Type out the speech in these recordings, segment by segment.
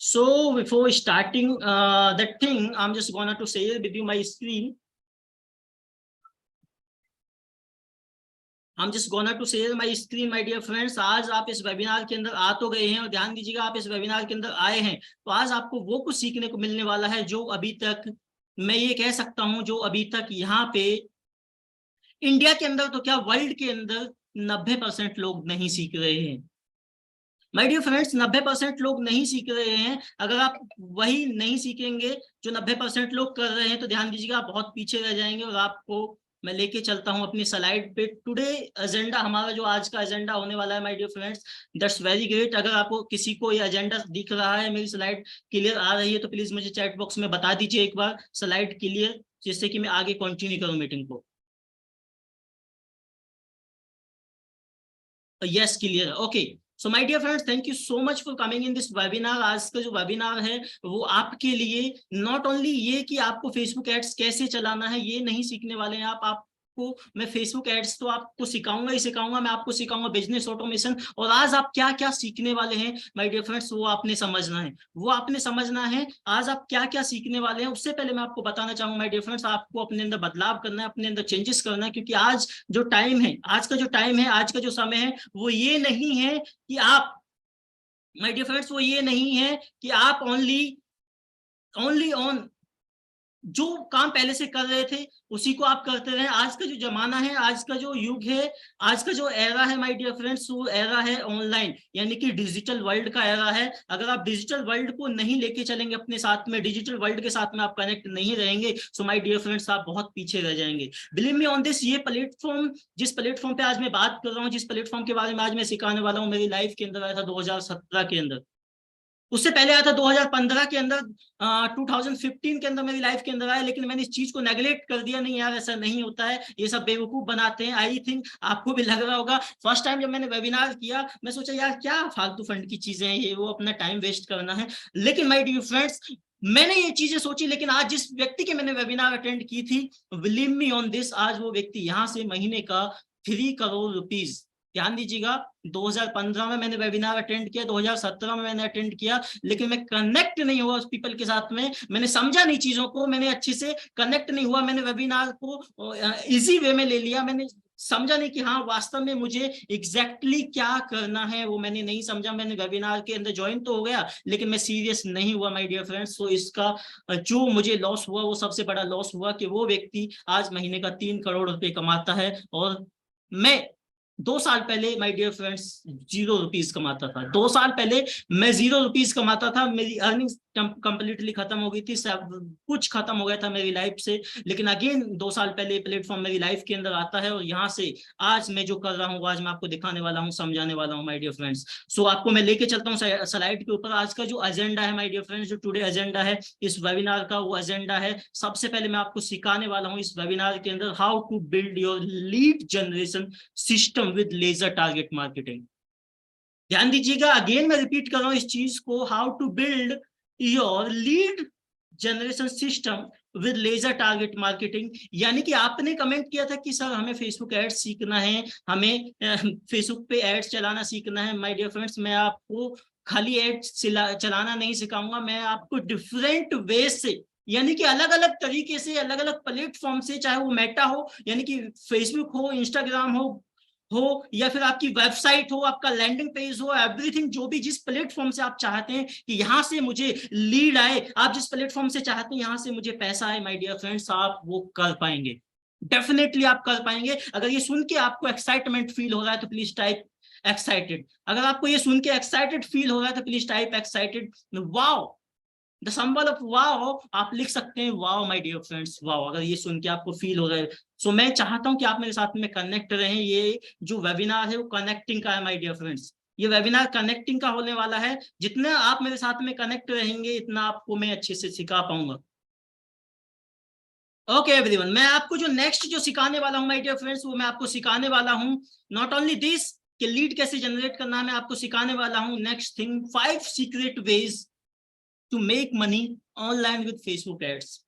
So before starting that thing, I'm just gonna to share with you my screen. I'm just gonna to share my screen, my dear friends. आज आप इस webinar के अंदर आ तो गए हैं और ध्यान दीजिएगा, आप इस वेबिनार के अंदर आए हैं तो आज आपको वो कुछ सीखने को मिलने वाला है जो अभी तक, मैं ये कह सकता हूं, जो अभी तक यहाँ पे इंडिया के अंदर तो क्या वर्ल्ड के अंदर 90% लोग नहीं सीख रहे हैं। माय डियर फ्रेंड्स, 90% लोग नहीं सीख रहे हैं। अगर आप वही नहीं सीखेंगे जो 90% लोग कर रहे हैं तो ध्यान दीजिएगा आप बहुत पीछे रह जाएंगे। और आपको मैं लेके चलता हूं अपनी स्लाइड पे। टुडे एजेंडा, हमारा जो आज का एजेंडा होने वाला है my dear friends, that's very great. अगर आपको किसी को ये एजेंडा दिख रहा है, मेरी स्लाइड क्लियर आ रही है तो प्लीज मुझे चैट बॉक्स में बता दीजिए एक बार स्लाइड क्लियर, जिससे कि मैं आगे कंटिन्यू करूं मीटिंग को। Yes, clear, okay. So my dear friends, thank you so much for coming in this webinar. आज का जो वेबिनार है वो आपके लिए नॉट ओनली ये कि आपको फेसबुक एड्स कैसे चलाना है ये नहीं सीखने वाले हैं आपको मैं फेसबुक एड्स तो आपको सिखाऊंगा ही सिखाऊंगा, मैं आपको सिखाऊंगा बिजनेस ऑटोमेशन। और आज आप क्या क्या सीखने वाले हैं माय डियर फ्रेंड्स, वो आपने समझना है, वो आपने समझना है। आज आप क्या क्या सीखने वाले हैं उससे पहले मैं आपको बताना चाहूंगा माय डियर फ्रेंड्स, आपको अपने अंदर बदलाव करना है, अपने अंदर चेंजेस करना है। क्योंकि आज जो टाइम है, आज का जो टाइम है, आज का जो समय है, वो ये नहीं है कि आप, माय डियर फ्रेंड्स, वो ये नहीं है कि आप ओनली ऑन जो काम पहले से कर रहे थे उसी को आप करते रहे। आज का जो जमाना है, आज का जो युग है, आज का जो एरा है माय डियर फ्रेंड्स, वो एरा है ऑनलाइन, यानी कि डिजिटल वर्ल्ड का एरा है। अगर आप डिजिटल वर्ल्ड को नहीं लेके चलेंगे अपने साथ में, डिजिटल वर्ल्ड के साथ में आप कनेक्ट नहीं रहेंगे, सो माय डियर फ्रेंड्स आप बहुत पीछे रह जाएंगे। बिलीव मी ऑन दिस, ये प्लेटफॉर्म, जिस प्लेटफॉर्म पे आज मैं बात कर रहा हूँ, जिस प्लेटफॉर्म के बारे में आज मैं सिखाने वाला हूँ, मेरी लाइफ के अंदर आया था 2017 के अंदर। उससे पहले आया था 2015 के अंदर, 2015 के अंदर मेरी लाइफ के अंदर आया। लेकिन मैंने इस चीज को नेगलेक्ट कर दिया, नहीं यार ऐसा नहीं होता है, ये सब बेवकूफ बनाते हैं। आई थिंक आपको भी लग रहा होगा। फर्स्ट टाइम जब मैंने वेबिनार किया मैं सोचा यार क्या फालतू फंड की चीजें हैं ये, वो अपना टाइम वेस्ट करना है। लेकिन माय डियर फ्रेंड्स, मैंने ये चीजें सोची, लेकिन आज जिस व्यक्ति के मैंने वेबिनार अटेंड की थी, बिलीव मी ऑन दिस, आज वो व्यक्ति यहाँ से महीने का 3 करोड़ रुपीज, ध्यान दीजिएगा, 2015 में मैंने वेबिनार अटेंड किया, 2017 में मैंने अटेंड किया, लेकिन मैं कनेक्ट नहीं हुआ उस पीपल के साथ में, मैंने समझा नहीं चीजों को, मैंने अच्छे से कनेक्ट नहीं हुआ, मैंने वेबिनार को इजी वे में ले लिया, मैंने समझा नहीं कि हाँ वास्तव में मुझे एग्जैक्टली क्या करना है, वो मैंने नहीं समझा। मैंने वेबिनार के अंदर ज्वाइन तो हो गया लेकिन मैं सीरियस नहीं हुआ माय डियर फ्रेंड्स। तो इसका जो मुझे लॉस हुआ, वो सबसे बड़ा लॉस हुआ कि वो व्यक्ति आज महीने का 3 करोड़ रुपए कमाता है और मैं 2 साल पहले माय डियर फ्रेंड्स 0 रुपीज कमाता था। 2 साल पहले मैं 0 रुपीज कमाता था, मेरी अर्निंग कंप्लीटली खत्म हो गई थी, सब कुछ खत्म हो गया था मेरी लाइफ से। लेकिन अगेन 2 साल पहले प्लेटफॉर्म मेरी लाइफ के अंदर आता है और यहाँ से आज मैं जो कर रहा हूँ, आज मैं आपको दिखाने वाला हूँ, समझाने वाला हूँ माय डियर फ्रेंड्स। सो आपको मैं लेके चलता हूँ स्लाइड के ऊपर। आज का जो एजेंडा है माय डियर फ्रेंड्स, जो टुडे एजेंडा है इस वेबिनार का, वो एजेंडा है, सबसे पहले मैं आपको सिखाने वाला हूँ इस वेबिनार के अंदर how to build your lead generation system with laser target marketing. ध्यान दीजिएगा, अगेन मैं रिपीट कर रहा हूं इस चीज को, how to build your lead generation system with laser target marketing. यानी कि आपने कमेंट किया था कि सर हमें फेसबुक एड्स सीखना है, हमें फेसबुक पे एड्स चलाना सीखना है। माय डियर फ्रेंड्स, मैं आपको खाली एड्स चलाना नहीं सिखाऊंगा, मैं आपको डिफरेंट वे से, यानी कि अलग अलग तरीके से, अलग अलग प्लेटफॉर्म से, चाहे वो मेटा हो यानी कि फेसबुक हो, इंस्टाग्राम हो या फिर आपकी वेबसाइट हो, आपका लैंडिंग पेज हो, एवरीथिंग, जो भी जिस प्लेटफॉर्म से आप चाहते हैं कि यहां से मुझे लीड आए, आप जिस प्लेटफॉर्म से चाहते हैं यहां से मुझे पैसा आए, माय डियर फ्रेंड्स, आप वो कर पाएंगे, डेफिनेटली आप कर पाएंगे। अगर ये सुन के आपको एक्साइटमेंट फील हो रहा है तो प्लीज टाइप एक्साइटेड। अगर आपको ये सुन के एक्साइटेड फील हो रहा है तो please type excited. Wow, the symbol of wow आप लिख सकते हैं, wow my dear friends, wow, अगर ये सुन के आपको फील हो रहा है। सो मैं चाहता हूं कि आप मेरे साथ में कनेक्ट रहें। ये जो वेबिनार है वो कनेक्टिंग का है माय डियर फ्रेंड्स, ये वेबिनार कनेक्टिंग का होने वाला है। जितना आप मेरे साथ में कनेक्ट रहेंगे इतना आपको मैं अच्छे से सिखा पाऊंगा। ओके एवरीवन, मैं आपको जो नेक्स्ट जो सिखाने वाला हूं माय डियर फ्रेंड्स, वो मैं आपको सिखाने वाला हूं नॉट ओनली दिस कि लीड कैसे जनरेट करना है, मैं आपको सिखाने वाला हूं next thing, 5 secret ways to make money online with Facebook ads.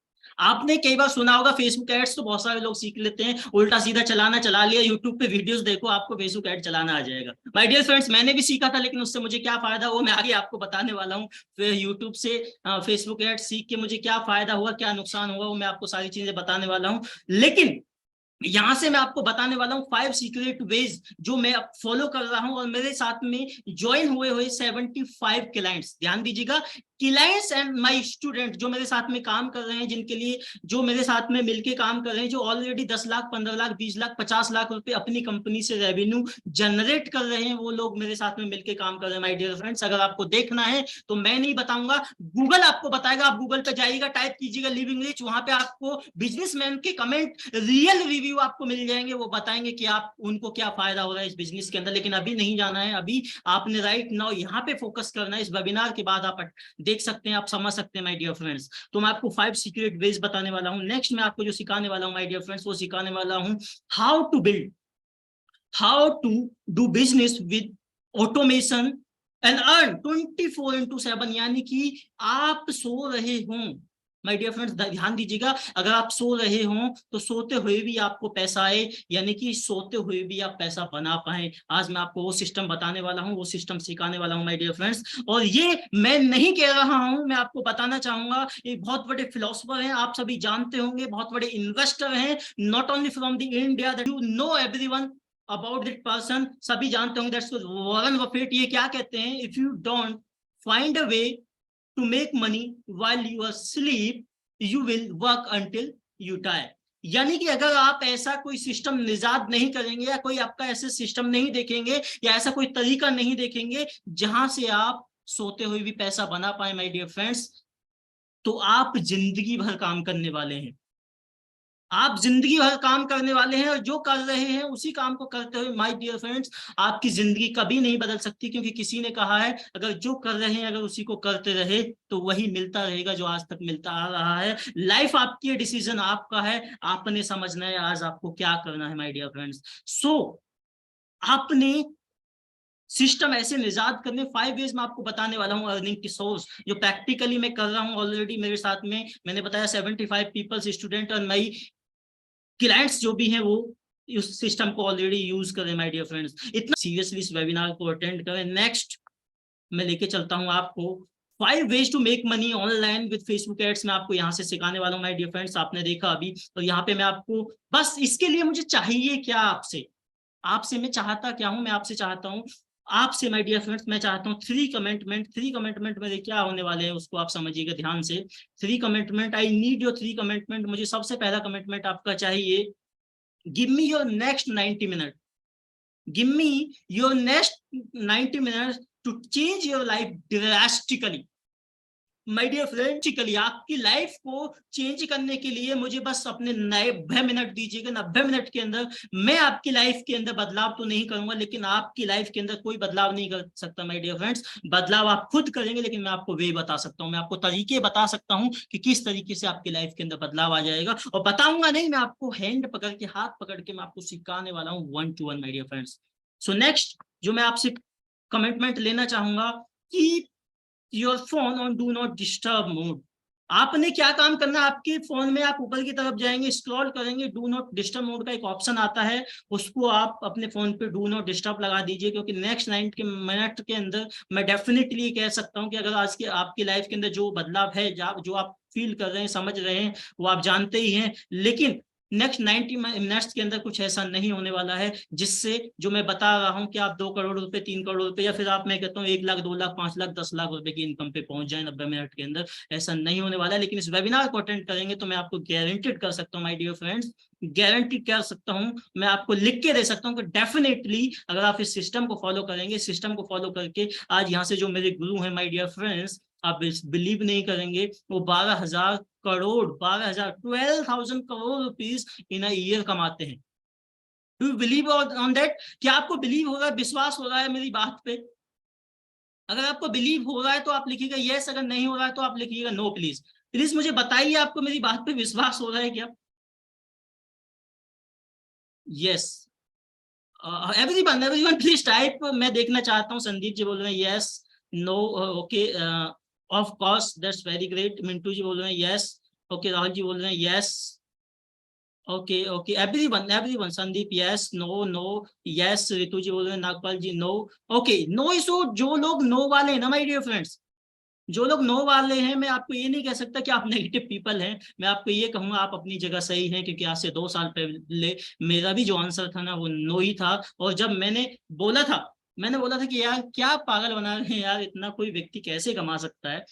आपने कई बार सुना होगा फेसबुक एड्स तो बहुत सारे लोग सीख लेते हैं, उल्टा सीधा चलाना चला लिया, यूट्यूब पे वीडियोस देखो आपको फेसबुक एड चलाना आ जाएगा। माय डियर फ्रेंड्स, मैंने भी सीखा था, लेकिन उससे मुझे क्या फायदा हुआ मैं आगे आपको बताने वाला हूँ। फिर यूट्यूब से फेसबुक एड सीख के मुझे क्या फायदा हुआ, क्या नुकसान हुआ, वो मैं आपको सारी चीजें बताने वाला हूँ। लेकिन यहां से मैं आपको बताने वाला हूं 5 सीक्रेट वेज जो मैं फॉलो कर रहा हूं, और मेरे साथ में ज्वाइन हुए 75 क्लाइंट्स, ध्यान दीजिएगा, क्लाइंट्स एंड माय स्टूडेंट जो मेरे साथ में काम कर रहे हैं, जिनके लिए जो मेरे साथ में मिलके काम कर रहे हैं, जो ऑलरेडी 10 लाख 15 लाख 20 लाख 50 लाख रुपए अपनी कंपनी से रेवेन्यू जनरेट कर रहे हैं, वो लोग मेरे साथ में मिलके काम कर रहे हैं। माय डियर फ्रेंड्स, अगर आपको देखना है तो मैं नहीं बताऊंगा, गूगल आपको बताएगा। आप गूगल पे जाइएगा, टाइप कीजिएगा लिविंग रिच, वहां पे आपको बिजनेसमैन के कमेंट, रियल रिव्यू आपको मिल जाएंगे, वो बताएंगे कि आप उनको क्या फायदा हो रहा है इस बिजनेस के अंदर। लेकिन अभी नहीं जाना है, अभी आपने राइट नाउ यहाँ पे फोकस करना है। इस वेबिनार के बाद आप देख सकते हैं, आप समझ सकते हैं माय डियर फ्रेंड्स। तो मैं आपको 5 सीक्रेट वेज बताने वाला हूँ। नेक्स्ट मैं आपको जो सिखाने वाला हूँ माय डियर फ्रेंड्स, वो सिखाने वाला हूँ how to do business with automation and earn 24/7, यानी कि आप सो रहे हों, माय डियर फ्रेंड्स ध्यान दीजिएगा, अगर आप सो रहे हों तो सोते हुए भी आपको पैसा आए, यानी कि सोते हुए भी आप पैसा बना पाए। आज मैं आपको वो सिस्टम बताने वाला हूँ, वो सिस्टम सिखाने वाला हूँ माय डियर फ्रेंड्स। और ये मैं नहीं कह रहा हूँ, मैं आपको बताना चाहूंगा, ये बहुत बड़े फिलोसफर हैं, आप सभी जानते होंगे, बहुत बड़े इन्वेस्टर हैं, not only from the India, that you know everyone about that person, सभी जानते होंगे, दैट्स वॉरेन बफेट। ये क्या कहते हैं, if you don't find a way to make money while you are asleep, you will work until you die। यानी कि अगर आप ऐसा कोई सिस्टम निजात नहीं करेंगे, या कोई आपका ऐसे सिस्टम नहीं देखेंगे, या ऐसा कोई तरीका नहीं देखेंगे जहां से आप सोते हुए भी पैसा बना पाए माय डियर फ्रेंड्स, तो आप जिंदगी भर काम करने वाले हैं। आप जिंदगी भर काम करने वाले हैं, और जो कर रहे हैं उसी काम को करते हुए माय डियर फ्रेंड्स आपकी जिंदगी कभी नहीं बदल सकती, क्योंकि किसी ने कहा है अगर जो कर रहे हैं अगर उसी को करते रहे तो वही मिलता रहेगा जो आज तक मिलता आ रहा है। लाइफ आपकी है, डिसीजन आपका है, आपने समझना है आज आपको क्या करना है माय डियर फ्रेंड्स। सो आपने सिस्टम ऐसे निजात करने 5 वेज मैं आपको बताने वाला हूं अर्निंग की सोर्स, जो प्रैक्टिकली मैं कर रहा हूं ऑलरेडी। मेरे साथ में मैंने बताया 75 पीपल्स स्टूडेंट और मई क्लाइंट्स जो भी हैं वो उस सिस्टम को ऑलरेडी यूज करें माय डियर फ्रेंड्स। इतना सीरियसली इस वेबिनार को अटेंड करें। नेक्स्ट मैं लेके चलता हूं आपको 5 ways to make money online with Facebook ads. मैं आपको यहाँ से सिखाने वाला हूँ माय डियर फ्रेंड्स, आपने देखा अभी, तो यहाँ पे मैं आपको बस इसके लिए मुझे चाहिए क्या, आपसे आपसे मैं चाहता क्या हूँ, मैं आपसे चाहता हूँ, आपसे माय डियर फ्रेंड्स मैं चाहता हूँ 3 कमिटमेंट मेरे क्या होने वाले हैं उसको आप समझिएगा ध्यान से। 3 commitment, I need your 3 commitment. मुझे सबसे पहला कमिटमेंट आपका चाहिए, give me your next 90 minute, give me your next 90 minute to change your life drastically. My dear friend, आपकी लाइफ को चेंज करने के लिए मुझे बस अपने 90 मिनट दीजिएगा। 90 मिनट के अंदर मैं आपकी लाइफ के अंदर बदलाव तो नहीं करूंगा, लेकिन आपकी लाइफ के अंदर कोई बदलाव नहीं कर सकता माय डियर फ्रेंड्स, बदलाव आप खुद करेंगे। लेकिन मैं आपको वे बता सकता हूँ, मैं आपको तरीके बता सकता हूँ कि किस तरीके से आपकी लाइफ के अंदर बदलाव आ जाएगा। और बताऊंगा नहीं, मैं आपको हैंड पकड़ के, हाथ पकड़ के मैं आपको सिखाने वाला हूँ 1 to 1 my dear friends. So next जो मैं आपसे कमिटमेंट लेना चाहूंगा कि your phone on do not disturb mode. आपने क्या काम करना है, आपके फोन में आप ऊपर की तरफ जाएंगे, स्क्रॉल करेंगे, डू नॉट डिस्टर्ब मोड का एक ऑप्शन आता है, उसको आप अपने फोन पे डू नॉट डिस्टर्ब लगा दीजिए। क्योंकि नेक्स्ट 90 मिनट के अंदर मैं डेफिनेटली कह सकता हूं कि अगर आज के आपकी लाइफ के अंदर जो बदलाव है, जो आप फील कर रहे हैं, समझ रहे हैं, वो आप जानते ही हैं, लेकिन नेक्स्ट 90 मिनट्स के अंदर कुछ ऐसा नहीं होने वाला है जिससे, जो मैं बता रहा हूं कि आप 2 करोड़ रुपए 3 करोड़ रुपए, या फिर आप, मैं कहता हूं 1 लाख 2 लाख 5 लाख 10 लाख रुपए की इनकम पे पहुंच जाए 90 मिनट के अंदर, ऐसा नहीं होने वाला है। लेकिन इस वेबिनार को अटेंड करेंगे तो मैं आपको गारंटेड कर सकता हूँ माय डियर फ्रेंड्स, गारंटी कर सकता हूं, मैं आपको लिख के दे सकता हूं कि डेफिनेटली अगर आप इस सिस्टम को फॉलो करेंगे, सिस्टम को फॉलो करके आज यहाँ से जो मेरे गुरु हैं माय डियर फ्रेंड्स, आप बिलीव नहीं करेंगे, वो 12,000 crore 12,000 crore rupees in a year कमाते हैं। Do you believe on that? क्या आपको बिलीव हो रहा है, विश्वास हो रहा है मेरी बात पे? अगर आपको बिलीव हो रहा है तो आप लिखिएगा यस, अगर नहीं हो रहा है तो आप लिखिएगा नो। प्लीज प्लीज मुझे बताइए आपको मेरी बात पे विश्वास हो रहा है क्या? Yes, everyone everyone please type, मैं देखना चाहता हूँ। संदीप जी बोल रहे हैं yes, no, okay, of course that's very great. Mintu ji बोल रहे हैं यस, ओके राहुल जी बोल रहे हैं yes, okay okay, everyone everyone, Sandeep yes, no no, yes, Ritu ji बोल रहे हैं, Nagpal ji no, okay no is, जो लोग नो वाले हैं ना माय डियर फ्रेंड्स, जो लोग नो वाले हैं, मैं आपको ये नहीं कह सकता कि आप नेगेटिव पीपल हैं, मैं आपको ये कहूंगा आप अपनी जगह सही हैं, क्योंकि आज से 2 साल पहले मेरा भी जो आंसर था ना वो नो ही था। और जब मैंने बोला था कि यार क्या पागल बना रहे हैं यार, इतना कोई व्यक्ति कैसे कमा सकता है,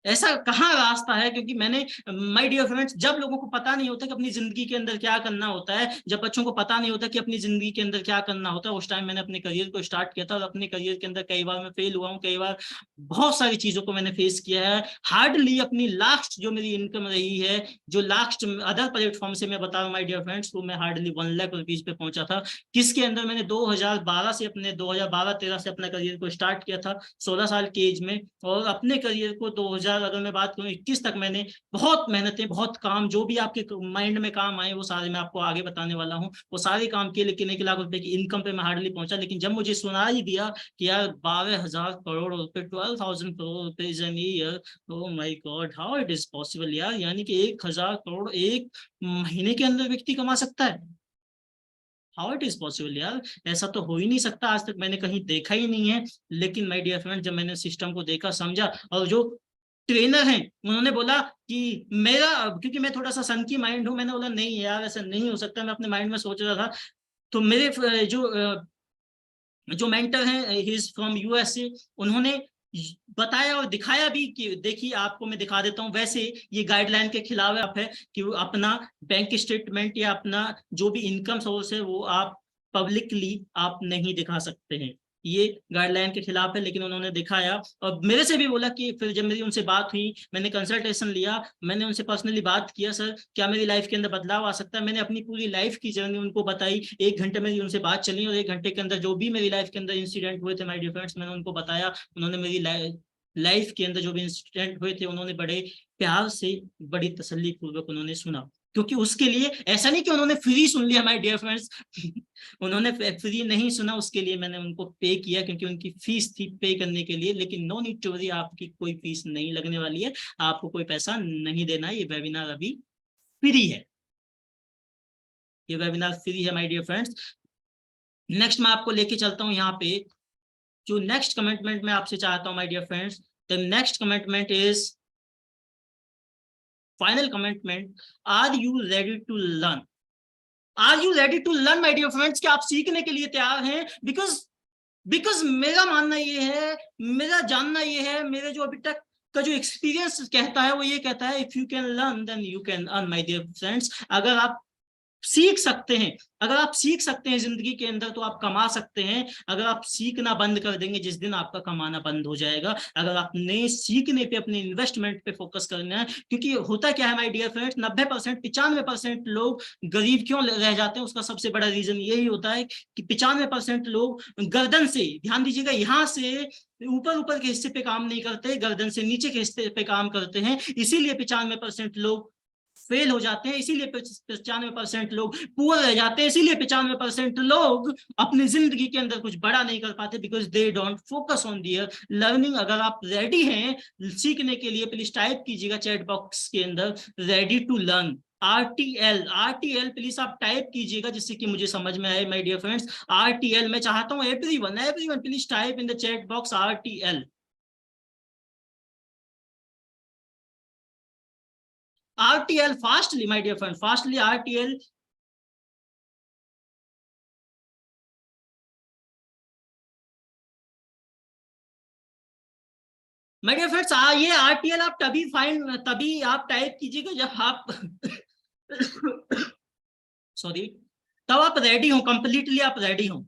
ऐसा कहाँ रास्ता है। क्योंकि मैंने, माय डियर फ्रेंड्स, जब लोगों को पता नहीं होता कि अपनी जिंदगी के अंदर क्या करना होता है, जब बच्चों को पता नहीं होता कि अपनी जिंदगी के अंदर क्या करना होता है, उस टाइम मैंने अपने करियर को स्टार्ट किया था, और अपने करियर के अंदर कई बार मैं फेल हुआ हूँ, कई बार बहुत सारी चीजों को मैंने फेस किया है। हार्डली अपनी लास्ट जो मेरी इनकम रही है, जो लास्ट अदर प्लेटफॉर्म से मैं बता रहा हूँ माय डियर फ्रेंड्स, वो मैं हार्डली 1 लाख रुपीज पे पहुंचा था, किसके अंदर मैंने 2012 से अपना करियर को स्टार्ट किया था 16 साल की एज में। और अपने करियर को 2000, अगर मैं बात करूं 21 तक, मैंने बहुत मेहनतें, बहुत काम, जो भी आपके माइंड में काम आए वो सारे मैं आपको आगे बताने वाला हूं, वो सारे काम किए, लेकिन 1 लाख रुपए की इनकम पे मैं हार्डली पहुंचा। लेकिन जब मुझे सुना ही दिया कि यार 12,000 करोड़ रुपए, 12,000 करोड़ रुपए in year, oh my God how it is possible यार, यानी कि 1,000 करोड़ एक महीने के अंदर व्यक्ति कमा सकता है, हाउ इट इज पॉसिबल यार, ऐसा तो हो ही नहीं सकता, आज तक मैंने कहीं देखा ही नहीं है। लेकिन माय डियर फ्रेंड, जब मैंने सिस्टम को देखा, समझा, और जो ट्रेनर हैं उन्होंने बोला कि मेरा, क्योंकि मैं थोड़ा सा सन की माइंड हूं, मैंने बोला नहीं यार ऐसा नहीं हो सकता, मैं अपने माइंड में सोच रहा था। तो मेरे जो मेंटर हैं, ही इज फ्रॉम यूएसए, उन्होंने बताया और दिखाया भी कि देखिए आपको मैं दिखा देता हूं, वैसे ये गाइडलाइन के खिलाफ है कि अपना बैंक स्टेटमेंट या अपना जो भी इनकम सोर्स है वो आप पब्लिकली आप नहीं दिखा सकते हैं, ये गाइडलाइन के खिलाफ है। लेकिन उन्होंने दिखाया, और मेरे से भी बोला कि फिर जब मेरी उनसे बात हुई, मैंने कंसल्टेशन लिया, मैंने उनसे पर्सनली बात किया, सर क्या मेरी लाइफ के अंदर बदलाव आ सकता है, मैंने अपनी पूरी लाइफ की जर्नी उनको बताई। 1 घंटे मेरी उनसे बात चली, और 1 घंटे के अंदर जो भी मेरी लाइफ के अंदर इंसिडेंट हुए थे माय डियर फ्रेंड्स, मैंने उनको बताया। उन्होंने मेरी लाइफ के अंदर जो भी इंसिडेंट हुए थे, उन्होंने बड़े प्यार से, बड़ी तसल्ली पूर्वक उन्होंने सुना। क्योंकि उसके लिए ऐसा नहीं कि उन्होंने फ्री सुन लिया माय डियर फ्रेंड्स, उन्होंने फ्री नहीं सुना, उसके लिए मैंने उनको पे किया, क्योंकि उनकी फीस थी पे करने के लिए। लेकिन नो नीड टू वरी, आपकी कोई फीस नहीं लगने वाली है, आपको कोई पैसा नहीं देना है, ये वेबिनार अभी फ्री है, ये वेबिनार फ्री है माय डियर फ्रेंड्स। नेक्स्ट मैं आपको लेके चलता हूँ यहाँ पे, जो नेक्स्ट कमिटमेंट मैं आपसे चाहता हूँ my dear friends, the next commitment is final commitment, are you ready to learn, are you ready to learn my dear friends, कि आप सीखने के लिए तैयार हैं। बिकॉज मेरा मानना ये है, मेरा जानना ये है, मेरे जो अभी तक का जो एक्सपीरियंस कहता है वो ये कहता है, if you can learn then you can earn my dear friends. अगर आप सीख सकते हैं, अगर आप सीख सकते हैं जिंदगी के अंदर, तो आप कमा सकते हैं। अगर आप सीखना बंद कर देंगे, जिस दिन आपका कमाना बंद हो जाएगा। अगर आपने सीखने पे, अपने इन्वेस्टमेंट पे फोकस करना है, क्योंकि होता क्या है माय डियर फ्रेंड्स, 90%, 95% लोग गरीब क्यों रह जाते हैं, उसका सबसे बड़ा रीजन यही होता है कि 95% लोग गर्दन से, ध्यान दीजिएगा, यहाँ से ऊपर ऊपर के हिस्से पे काम नहीं करते, गर्दन से नीचे के हिस्से पे काम करते हैं। इसीलिए 95% लोग फेल हो जाते हैं, इसीलिए 95% लोग पुअर रह जाते हैं, इसीलिए 95% लोग अपनी जिंदगी के अंदर कुछ बड़ा नहीं कर पाते, because they don't focus on their learning. अगर आप रेडी हैं सीखने के लिए, प्लीज टाइप कीजिएगा चैट बॉक्स के अंदर, ready to learn, RTL, RTL please आप टाइप कीजिएगा, जिससे कि मुझे समझ में आए माय डियर फ्रेंड्स। RTL मैं चाहता हूं everyone please type in the chat box RTL, RTL fastly my dear friend, fastly RTL। My dear friends, ये RTL आप तभी आप टाइप कीजिएगा जब आप सॉरी, तब आप रेडी हो, कंप्लीटली आप रेडी हो।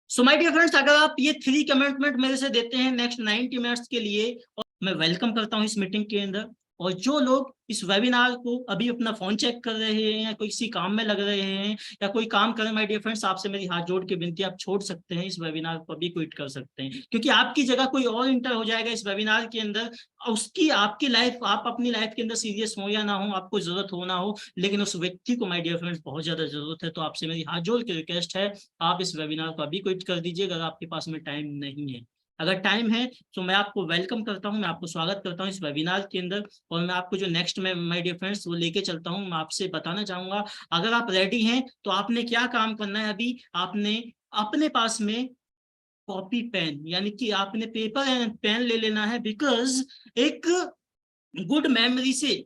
सो माय डियर फ्रेंड्स, अगर आप ये 3 कमिटमेंट मेरे से देते हैं नेक्स्ट 90 मिनट्स के लिए, और मैं वेलकम करता हूं इस मीटिंग के अंदर। और जो लोग इस वेबिनार को अभी अपना फोन चेक कर रहे हैं, या कोई किसी काम में लग रहे हैं, या कोई काम कर रहे हैं, माय डियर फ्रेंड्स, आपसे मेरी हाथ जोड़ के विनती, आप छोड़ सकते हैं, इस वेबिनार को अभी क्विट कर सकते हैं, क्योंकि आपकी जगह कोई और इंटर हो जाएगा इस वेबिनार के अंदर। उसकी आपकी लाइफ, आप अपनी लाइफ के अंदर सीरियस हो या ना हो, आपको जरूरत हो ना हो, लेकिन उस व्यक्ति को माय डियर फ्रेंड्स बहुत ज्यादा जरूरत है। तो आपसे मेरी हाथ जोड़ के रिक्वेस्ट है, आप इस वेबिनार को अभी क्विट कर दीजिए अगर आपके पास में टाइम नहीं है। अगर टाइम है तो मैं आपको वेलकम करता हूं, मैं आपको स्वागत करता हूं इस वेबिनार के अंदर, और मैं आपको जो नेक्स्ट में माय डियर फ्रेंड्स वो लेके चलता हूं। मैं आपसे बताना चाहूंगा, अगर आप रेडी हैं तो आपने क्या काम करना है। अभी आपने अपने पास में कॉपी पेन, यानी कि आपने पेपर एंड पेन ले लेना है, बिकॉज एक गुड मेमोरी से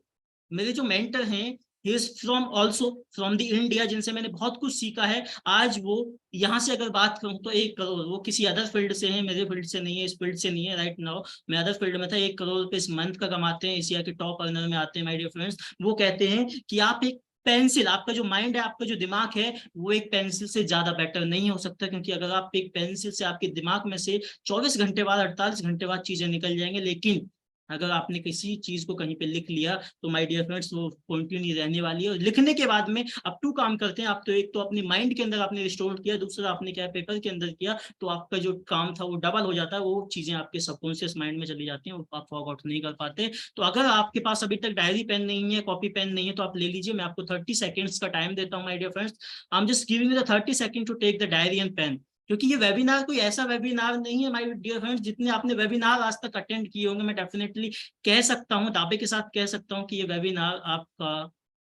मेरे जो मेंटर हैं, he is from also from the India, जिनसे मैंने बहुत कुछ सीखा है। आज वो यहाँ से अगर बात करूँ तो 1 करोड़, वो किसी अदर फील्ड से है, मेरे फील्ड से नहीं है, इस फील्ड से नहीं है राइट नाउ, मैं अदर फील्ड में था। 1 करोड़ रुपए इस मंथ का कमाते हैं, एशिया के टॉप अर्नर में आते हैं माय डियर फ्रेंड्स। वो कहते हैं कि आप एक पेंसिल, आपका जो माइंड है, आपका जो दिमाग है, वो एक पेंसिल से ज्यादा बेटर नहीं हो सकता, क्योंकि अगर आप एक पेंसिल से आपके दिमाग में से 24 घंटे बाद, 48 घंटे बाद चीजें निकल जाएंगे, लेकिन अगर आपने किसी चीज को कहीं पे लिख लिया तो माय डियर फ्रेंड्स वो कंटिन्यू रहने वाली है। और लिखने के बाद में अब 2 काम करते हैं आप, तो एक तो अपनी माइंड के अंदर आपने रिस्टोर किया, दूसरा आपने क्या पेपर के अंदर किया, तो आपका जो काम था वो डबल हो जाता है, वो चीजें आपके सबकॉन्शियस माइंड में चली जाती हैं, वो आप फॉरगॉट नहीं कर पाते। तो अगर आपके पास अभी तक डायरी पेन नहीं है, कॉपी पेन नहीं है, तो आप ले लीजिए। मैं आपको 30 सेकेंड्स का टाइम देता हूँ my dear friends. I am just giving you the 30 second to take the diary and pen, क्योंकि ये वेबिनार कोई ऐसा वेबिनार नहीं है माय डियर फ्रेंड्स, जितने आपने वेबिनार आज तक अटेंड किए होंगे, मैं डेफिनेटली कह सकता हूँ, दावे के साथ कह सकता हूँ कि ये वेबिनार आपका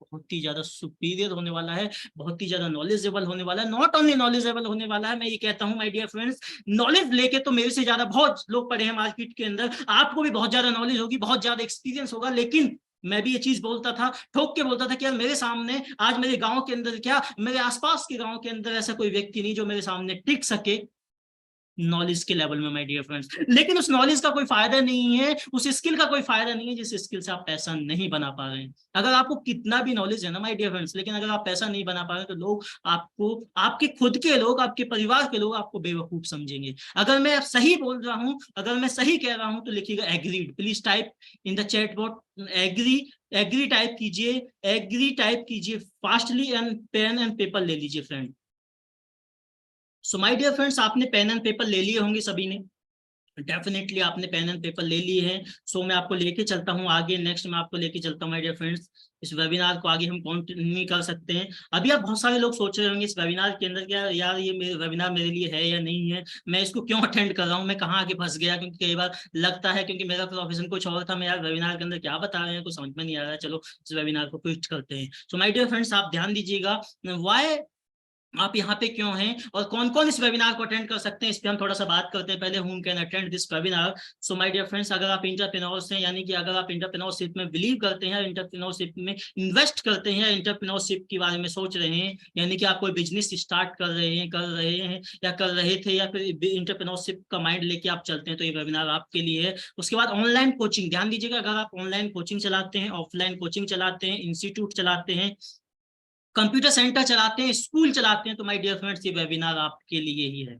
बहुत ही ज्यादा सुपीरियर होने वाला है, बहुत ही ज्यादा नॉलेजेबल होने वाला है। नॉट ओनली नॉलेजेबल होने वाला है, मैं ये कहता हूँ माय डियर फ्रेंड्स, नॉलेज लेके तो मेरे से ज्यादा बहुत लोग पढ़े हैं मार्केट के अंदर, आपको भी बहुत ज्यादा नॉलेज होगी, बहुत ज्यादा एक्सपीरियंस होगा, लेकिन मैं भी ये चीज बोलता था, ठोक के बोलता था कि यार मेरे सामने आज मेरे गांव के अंदर, क्या मेरे आसपास के गांव के अंदर ऐसा कोई व्यक्ति नहीं जो मेरे सामने टिक सके नॉलेज के लेवल में माय डियर फ्रेंड्स। लेकिन उस नॉलेज का कोई फायदा नहीं है, उस स्किल का कोई फायदा नहीं है जिस स्किल से आप पैसा नहीं बना पा रहे हैं। अगर आपको कितना भी नॉलेज है ना माय डियर फ्रेंड्स, लेकिन अगर आप पैसा नहीं बना पा रहे तो लोग आपको, आपके खुद के लोग, आपके परिवार के लोग आपको बेवकूफ समझेंगे। अगर मैं सही बोल रहा हूं, अगर मैं सही कह रहा हूं तो लिखिएगा agreed, please type in the chat box agree. Agree type कीजिए, एग्री टाइप कीजिए fastly, and pen and paper ले लीजिए friend. So my dear friends, आपने पेन एंड पेपर ले लिए होंगे सभी ने, डेफिनेटली आपने पेन एंड पेपर ले लिए हैं। सो मैं आपको लेके चलता हूँ आगे, नेक्स्ट मैं आपको लेके चलता हूँ माय डियर फ्रेंड्स। इस वेबिनार को आगे हम कंटिन्यू कर सकते हैं। अभी आप बहुत सारे लोग सोच रहे होंगे इस वेबिनार के अंदर, क्या यार ये मेरे वेबिनार मेरे लिए है या नहीं है, मैं इसको क्यों अटेंड कर रहा हूँ, मैं कहाँ आके फंस गया। क्योंकि कई बार लगता है, क्योंकि मेरा प्रोफेशन कुछ और था, मैं यार वेबिनार के अंदर क्या बता रहे हैं कुछ समझ में नहीं आ रहा है, चलो इस वेबिनार को क्विट करते हैं। सो माय डियर फ्रेंड्स, आप ध्यान दीजिएगा, व्हाई आप यहाँ पे क्यों हैं और कौन कौन इस वेबिनार को अटेंड कर सकते हैं, इस पे हम थोड़ा सा बात करते हैं पहले। whom can attend this webinar. So my dear friends, अगर आप एंटरप्रेन्योर्स हैं, यानी कि अगर आप एंटरप्रेन्योरशिप में बिलीव करते हैं, एंटरप्रेन्योरशिप में इन्वेस्ट करते हैं, एंटरप्रेन्योरशिप के बारे में सोच रहे हैं, यानी कि आप कोई बिजनेस स्टार्ट कर रहे हैं या कर रहे थे, या फिर एंटरप्रेन्योरशिप का माइंड लेके आप चलते हैं, तो ये वेबिनार आपके लिए है। उसके बाद ऑनलाइन कोचिंग, ध्यान दीजिएगा, अगर आप ऑनलाइन कोचिंग चलाते हैं, ऑफलाइन कोचिंग चलाते हैं, इंस्टीट्यूट चलाते हैं, कंप्यूटर सेंटर चलाते हैं, स्कूल चलाते हैं, तो माय डियर फ्रेंड्स ये वेबिनार आपके लिए ही है,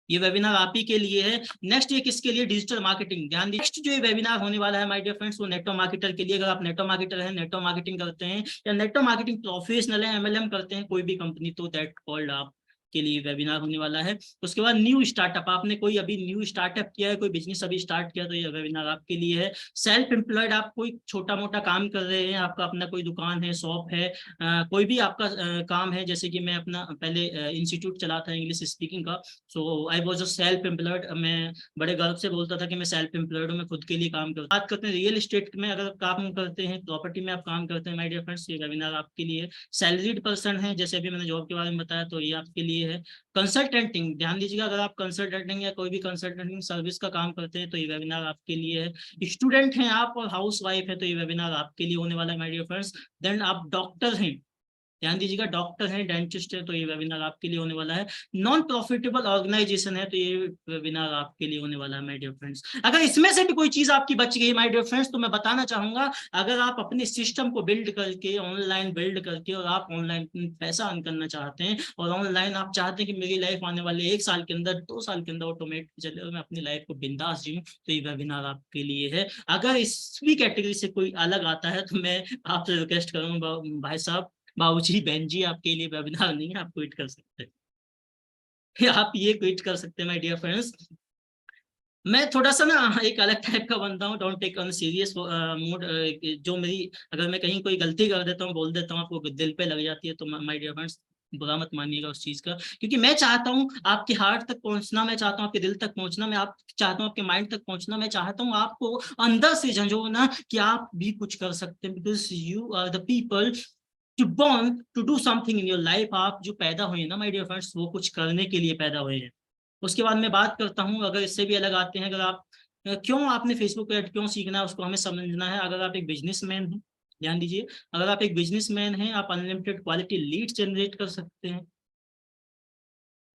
ये वेबिनार आप ही के लिए है। नेक्स्ट ये किसके लिए, डिजिटल मार्केटिंग। ध्यान दीजिए, नेक्स्ट जो ये वेबिनार होने वाला है माय डियर फ्रेंड्स, वो नेटवर्क मार्केटर के लिए। अगर आप नेटवर्क मार्केटर हैं, नेटवर्क मार्केटिंग करते हैं, या नेटवर्क मार्केटिंग प्रोफेशनल है, एमएलएम करते हैं कोई भी कंपनी, तो दैट कॉल्ड आप के लिए वेबिनार होने वाला है। उसके बाद न्यू स्टार्टअप, आपने कोई अभी न्यू स्टार्टअप किया है, कोई बिजनेस अभी स्टार्ट किया, तो ये वेबिनार आपके लिए है। सेल्फ एम्प्लॉयड, आप कोई छोटा मोटा काम कर रहे हैं, आपका अपना कोई दुकान है, शॉप है, कोई भी आपका काम है, जैसे कि मैं अपना पहले इंस्टीट्यूट चलाता है इंग्लिश स्पीकिंग का, so I was a self employed, मैं बड़े गर्व से बोलता था कि मैं सेल्फ एम्प्लॉयड हूँ, मैं खुद के लिए काम करता हूँ। बात करते हैं रियल एस्टेट में, अगर काम करते हैं, प्रॉपर्टी में आप काम करते हैं माय डियर फ्रेंड्स, ये वेबिनार आपके लिए। सैलरीड पर्सन है, जैसे अभी मैंने जॉब के बारे में बताया, तो ये आपके लिए है। कंसल्टेंटिंग, ध्यान दीजिएगा, अगर आप कंसल्टेंटिंग या कोई भी कंसल्टेंटिंग सर्विस का काम करते हैं, तो ये वेबिनार आपके लिए है। स्टूडेंट हैं आप और हाउस वाइफ है, तो ये वेबिनार आपके लिए होने वाला है माय डियर फ्रेंड्स। देन आप डॉक्टर हैं, ध्यान दीजिएगा, डॉक्टर है, डेंटिस्ट है, तो ये वेबिनार आपके लिए होने वाला है। नॉन प्रॉफिटेबल ऑर्गेनाइजेशन है, तो ये वेबिनार आपके लिए होने वाला है माय डियर फ्रेंड्स। अगर इसमें से भी कोई चीज आपकी बच गई माय डियर फ्रेंड्स, तो मैं बताना चाहूंगा, अगर आप अपने सिस्टम को बिल्ड करके, ऑनलाइन बिल्ड करके, और आप ऑनलाइन पैसा अर्न करना चाहते हैं, और ऑनलाइन आप चाहते हैं कि मेरी लाइफ आने वाले 1 साल के अंदर, 2 साल के अंदर ऑटोमेटिक चले और मैं अपनी लाइफ को बिंदास जीऊं, तो ये वेबिनार आपके लिए है। अगर इसी कैटेगरी से कोई अलग आता है, तो मैं आपसे रिक्वेस्ट करूंगा भाई साहब, बाबूजी, बहन जी, आपके लिए वेबिनार नहीं है, आप क्विट कर सकते हैं। आप ये क्विट कर सकते हैं माय डियर फ्रेंड्स। मैं थोड़ा सा ना एक अलग टाइप का बनता हूँ, don't take on serious mood, जो मेरी, अगर मैं कहीं कोई गलती कर देता हूँ, बोल देता हूँ, आपको दिल पे लग जाती है, तो माय डियर फ्रेंड्स बुरा मत मानिएगा उस चीज का, क्योंकि मैं चाहता हूँ आपके हार्ट तक पहुंचना, मैं चाहता हूँ आपके दिल तक पहुंचना, मैं आप चाहता हूँ आपके माइंड तक पहुंचना, मैं चाहता हूँ आपको अंदर से झंझोड़ना कि आप भी कुछ कर सकते हैं, because you are the people to born to do something in your life. आप जो पैदा हुए ना माय डियर फ्रेंड्स, वो कुछ करने के लिए पैदा हुए हैं। उसके बाद मैं बात करता हूँ, अगर इससे भी अलग आते हैं, अगर आप क्यों आपने फेसबुक ऐड क्यों सीखना है उसको हमें समझना है। अगर आप एक बिजनेसमैन हैं, ध्यान दीजिए, अगर आप एक बिजनेसमैन हैं, आप अनलिमिटेड क्वालिटी लीड जनरेट कर सकते हैं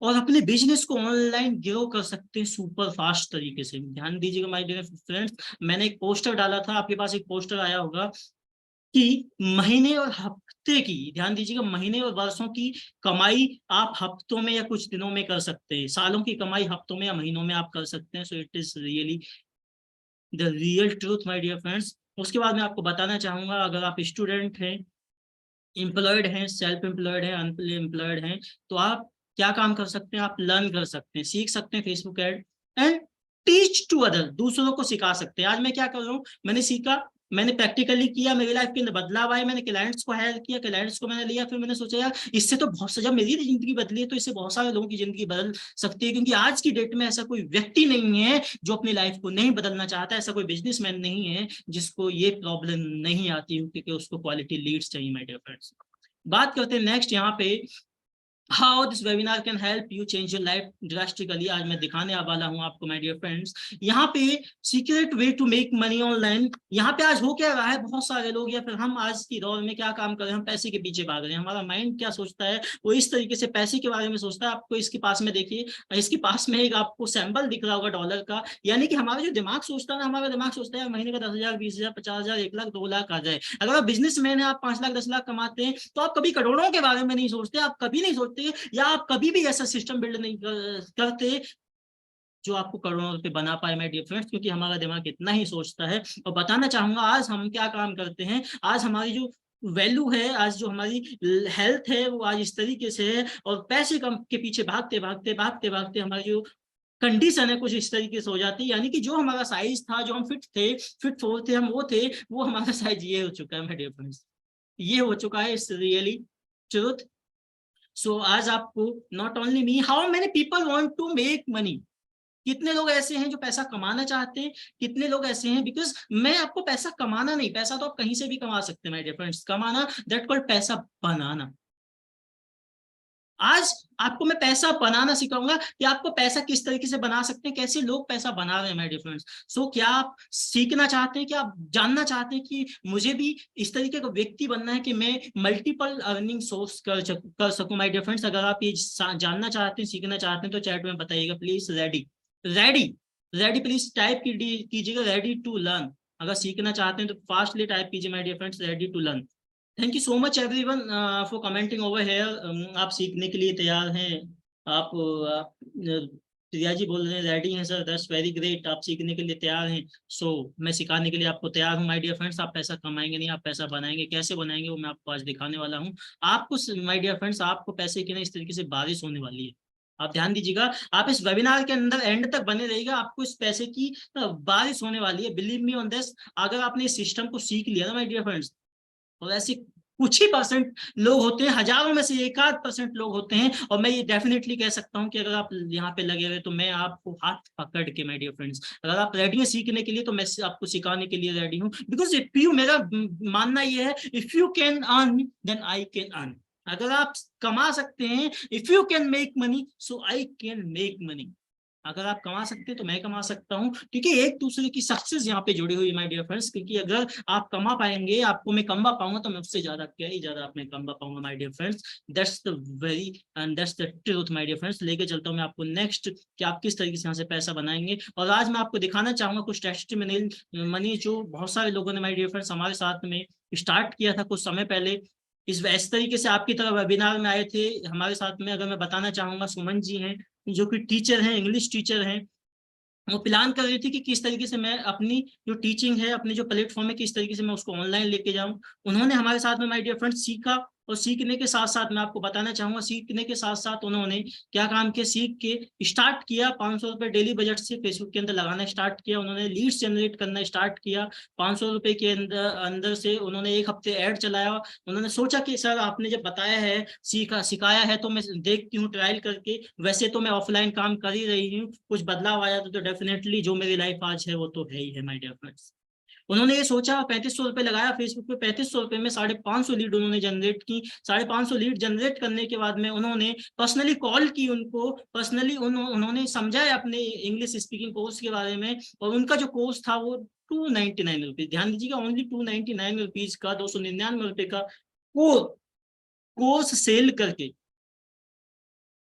और अपने बिजनेस को ऑनलाइन ग्रो कर सकते हैं सुपर फास्ट तरीके से। ध्यान दीजिएगा माय डियर फ्रेंड्स, मैंने एक पोस्टर डाला था, आपके पास एक पोस्टर आया होगा कि महीने और हफ्ते की, ध्यान दीजिएगा, महीने और वर्षों की कमाई आप हफ्तों में या कुछ दिनों में कर सकते हैं, सालों की कमाई हफ्तों में या महीनों में आप कर सकते हैं। So it is really the real truth my dear friends. उसके बाद मैं आपको बताना चाहूंगा, अगर आप स्टूडेंट हैं, एम्प्लॉयड हैं, सेल्फ एम्प्लॉयड हैं, अनएम्प्लॉयड हैं, तो आप क्या काम कर सकते हैं, आप लर्न कर सकते हैं, सीख सकते हैं Facebook ad and teach to other, दूसरों को सिखा सकते हैं। आज मैं क्या कर रहा हूँ, मैंने सीखा, मैंने प्रैक्टिकली किया, मेरी लाइफ के अंदर बदलाव आए, मैंने क्लाइंट्स को हायर किया, क्लाइंट्स को मैंने लिया, फिर मैंने सोचा यार इससे तो बहुत, जब मेरी जिंदगी बदली है तो इससे बहुत सारे लोगों की जिंदगी बदल सकती है, क्योंकि आज की डेट में ऐसा कोई व्यक्ति नहीं है जो अपनी लाइफ को नहीं बदलना चाहता, ऐसा कोई बिजनेसमैन नहीं है जिसको ये प्रॉब्लम नहीं आती, क्योंकि उसको क्वालिटी लीड्स चाहिए माय डियर फ्रेंड्स। बात करते हैं नेक्स्ट यहाँ पे, how this webinar can help you change your life drastically. आज मैं दिखाने वाला हूं आपको माय डियर फ्रेंड्स, यहाँ पे secret way to make money online. यहाँ पे आज हो क्या रहा है, बहुत सारे लोग या फिर हम आज की दौर में क्या काम कर रहे हैं, हम पैसे के पीछे भाग रहे हैं। हमारा माइंड क्या सोचता है, वो इस तरीके से पैसे के बारे में सोचता है। आपको इसके पास में देखिए, इसके पास में एक आपको सैंबल दिख रहा होगा डॉलर का, यानी कि हमारा जो दिमाग सोचता है ना, हमारा दिमाग सोचता है महीने का 10,000, 20,000, 50,000, 1 लाख, 2 लाख आ जाए। अगर आप बिजनेसमैन है, आप 5 लाख, 10 लाख कमाते हैं, तो आप कभी करोड़ों के बारे में नहीं सोचते, आप कभी नहीं सोचते, या आप कभी भी ऐसा सिस्टम बिल्ड नहीं करते जो आपको करोड़ों रुपए बना पाए माय डियर फ्रेंड्स, क्योंकि हमारा दिमाग इतना ही सोचता है। और बताना चाहूंगा आज हम क्या काम करते हैं, आज हमारी जो वैल्यू है, आज जो हमारी हेल्थ है, वो आज इस तरीके से है, और पैसे कम के पीछे भागते भागते भागते भागते हमारी जो कंडीशन है कुछ इस तरीके से हो जाती है, यानी कि जो हमारा साइज था, जो हम फिट थे, फिट फोर थे, हम वो थे, वो हमारा साइज ये हो चुका है माय डियर फ्रेंड्स, ये हो चुका है, इट्स रियली ट्रूथ। सो आज आपको, not only me, how many people want to make money, कितने लोग ऐसे हैं जो पैसा कमाना चाहते हैं, कितने लोग ऐसे हैं, बिकॉज मैं आपको पैसा कमाना नहीं, पैसा तो आप कहीं से भी कमा सकते हैं माय डियर फ्रेंड्स, कमाना दैट कॉल्ड पैसा बनाना। आज आपको मैं पैसा बनाना सिखाऊंगा कि आपको पैसा किस तरीके से बना सकते हैं, कैसे लोग पैसा बना रहे हैं माय डियर फ्रेंड्स। सो क्या आप सीखना चाहते हैं, क्या आप जानना चाहते हैं कि मुझे भी इस तरीके का व्यक्ति बनना है कि मैं मल्टीपल अर्निंग सोर्स कर सकूं माय डियर फ्रेंड्स। अगर आप ये जानना चाहते हैं, सीखना चाहते हैं, तो चैट में बताइएगा please. Ready, ready, ready, please type कीजिएगा रेडी टू लर्न। अगर सीखना चाहते हैं तो फास्टली टाइप कीजिए my dear friends, ready to learn. Thank you so much everyone for commenting over here. आप सीखने के लिए तैयार हैं, आप प्रिया जी बोल रहे हैं रेडी हैं सर, दैट्स वेरी ग्रेट, आप सीखने के लिए तैयार हैं। सो मैं सिखाने के लिए आपको तैयार हूँ माय डियर फ्रेंड्स। आप पैसा कमाएंगे नहीं, आप पैसा बनाएंगे, कैसे बनाएंगे वो मैं आपको आज दिखाने वाला हूँ। आपको माय डियर फ्रेंड्स, आपको पैसे की ना इस तरीके से बारिश होने वाली है। आप ध्यान दीजिएगा, आप इस वेबिनार के अंदर एंड तक बने रहिएगा, आपको इस पैसे की बारिश होने वाली है, बिलीव मी ऑन दिस। अगर आपने इस सिस्टम को सीख लिया ना माय डियर फ्रेंड्स, और ऐसे कुछ ही परसेंट लोग होते हैं, हजारों में से 1-8% लोग होते हैं, और मैं ये डेफिनेटली कह सकता हूं कि अगर आप यहाँ पे लगे हुए तो मैं आपको हाथ पकड़ के, माय डियर फ्रेंड्स, अगर आप रेडी हैं सीखने के लिए तो मैं आपको सिखाने के लिए रेडी हूँ। बिकॉज इफ यू, मेरा मानना ये है, if you can earn then I can earn. अगर आप कमा सकते हैं, if you can make money so I can make money. अगर आप कमा सकते हैं तो मैं कमा सकता हूं, क्योंकि एक दूसरे की सक्सेस यहाँ पे जुड़ी हुई है माय डियर फ्रेंड्स। क्योंकि अगर आप कमा पाएंगे, आपको मैं कमा पाऊंगा, तो मैं उससे ज्यादा क्या ही ज्यादा आप मैं कमा पाऊंगा my dear friends. That's the very end that's the truth my dear friends. लेके चलता हूँ मैं आपको नेक्स्ट कि आप किस तरीके से यहाँ से पैसा बनाएंगे। और आज मैं आपको दिखाना चाहूंगा कुछ टेस्टिमोनियल मनी जो बहुत सारे लोगों ने माय डियर फ्रेंड्स हमारे साथ में स्टार्ट किया था कुछ समय पहले। इस तरीके से आपकी तरह वेबिनार में आए थे हमारे साथ में। अगर मैं बताना चाहूंगा, सुमन जी हैं जो कि टीचर हैं, इंग्लिश टीचर हैं, वो प्लान कर रही थी कि किस तरीके से मैं अपनी जो टीचिंग है, अपने जो प्लेटफॉर्म है, किस तरीके से मैं उसको ऑनलाइन लेके जाऊं। उन्होंने हमारे साथ में माय डियर फ्रेंड्स सीखा, और सीखने के साथ साथ मैं आपको बताना चाहूंगा, सीखने के साथ साथ उन्होंने क्या काम किया, सीख के स्टार्ट किया, 500 रुपए डेली बजट से फेसबुक के अंदर लगाना स्टार्ट किया। उन्होंने लीड्स जनरेट करना स्टार्ट किया। 500 रुपए के अंदर अंदर से उन्होंने 1 हफ्ते ऐड चलाया। उन्होंने सोचा कि सर आपने जब बताया है, सिखाया है, तो मैं देखती हूँ ट्रायल करके, वैसे तो मैं ऑफलाइन काम कर ही रही हूँ, कुछ बदलाव आया तो डेफिनेटली जो मेरी लाइफ आज है वो तो है ही है माय डियर फ्रेंड्स। उन्होंने ये सोचा, 3500 रुपए लगाया फेसबुक पे, 3500 रुपए में 550 लीड उन्होंने जनरेट की। 550 लीड जनरेट करने के बाद में उन्होंने पर्सनली कॉल की उनको, पर्सनली उन्होंने समझाया अपने इंग्लिश स्पीकिंग कोर्स के बारे में। और उनका जो कोर्स था वो 299 रुपीज, ध्यान दीजिएगा, ओनली 299 रुपीज का, 299 रुपए का कोर्स सेल करके,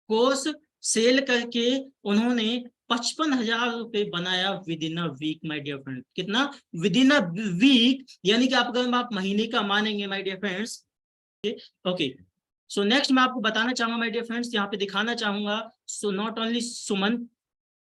कोर्स सेल करके उन्होंने 55,000 रुपए बनाया within a week my dear friend. कितना? विद इन अ वीक, यानी कि अगर आप महीने का मानेंगे my dear friends. Okay, so next मैं आपको बताना चाहूंगा माय डियर फ्रेंड्स, यहाँ पे दिखाना चाहूंगा। So not only Suman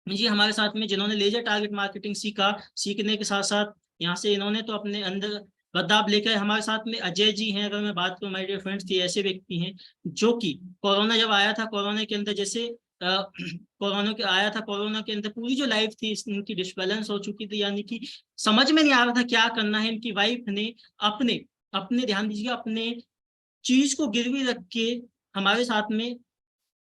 ji हमारे साथ में, जिन्होंने लेजर टारगेट मार्केटिंग सीखा, सीखने के साथ साथ यहाँ से इन्होंने तो अपने अंदर बदलाव लेकर, हमारे साथ में अजय जी हैं। अगर मैं बात करूँ माय डियर फ्रेंड्स, ये ऐसे व्यक्ति हैं जो कि कोरोना जब आया था, कोरोना के अंदर जैसे कोरोना के आया था, कोरोना के अंदर पूरी जो लाइफ थी इनकी डिसबैलेंस हो चुकी थी, यानी कि समझ में नहीं आ रहा था क्या करना है। इनकी वाइफ ने अपने अपने ध्यान दीजिएगा, अपने चीज को गिरवी रख के हमारे साथ में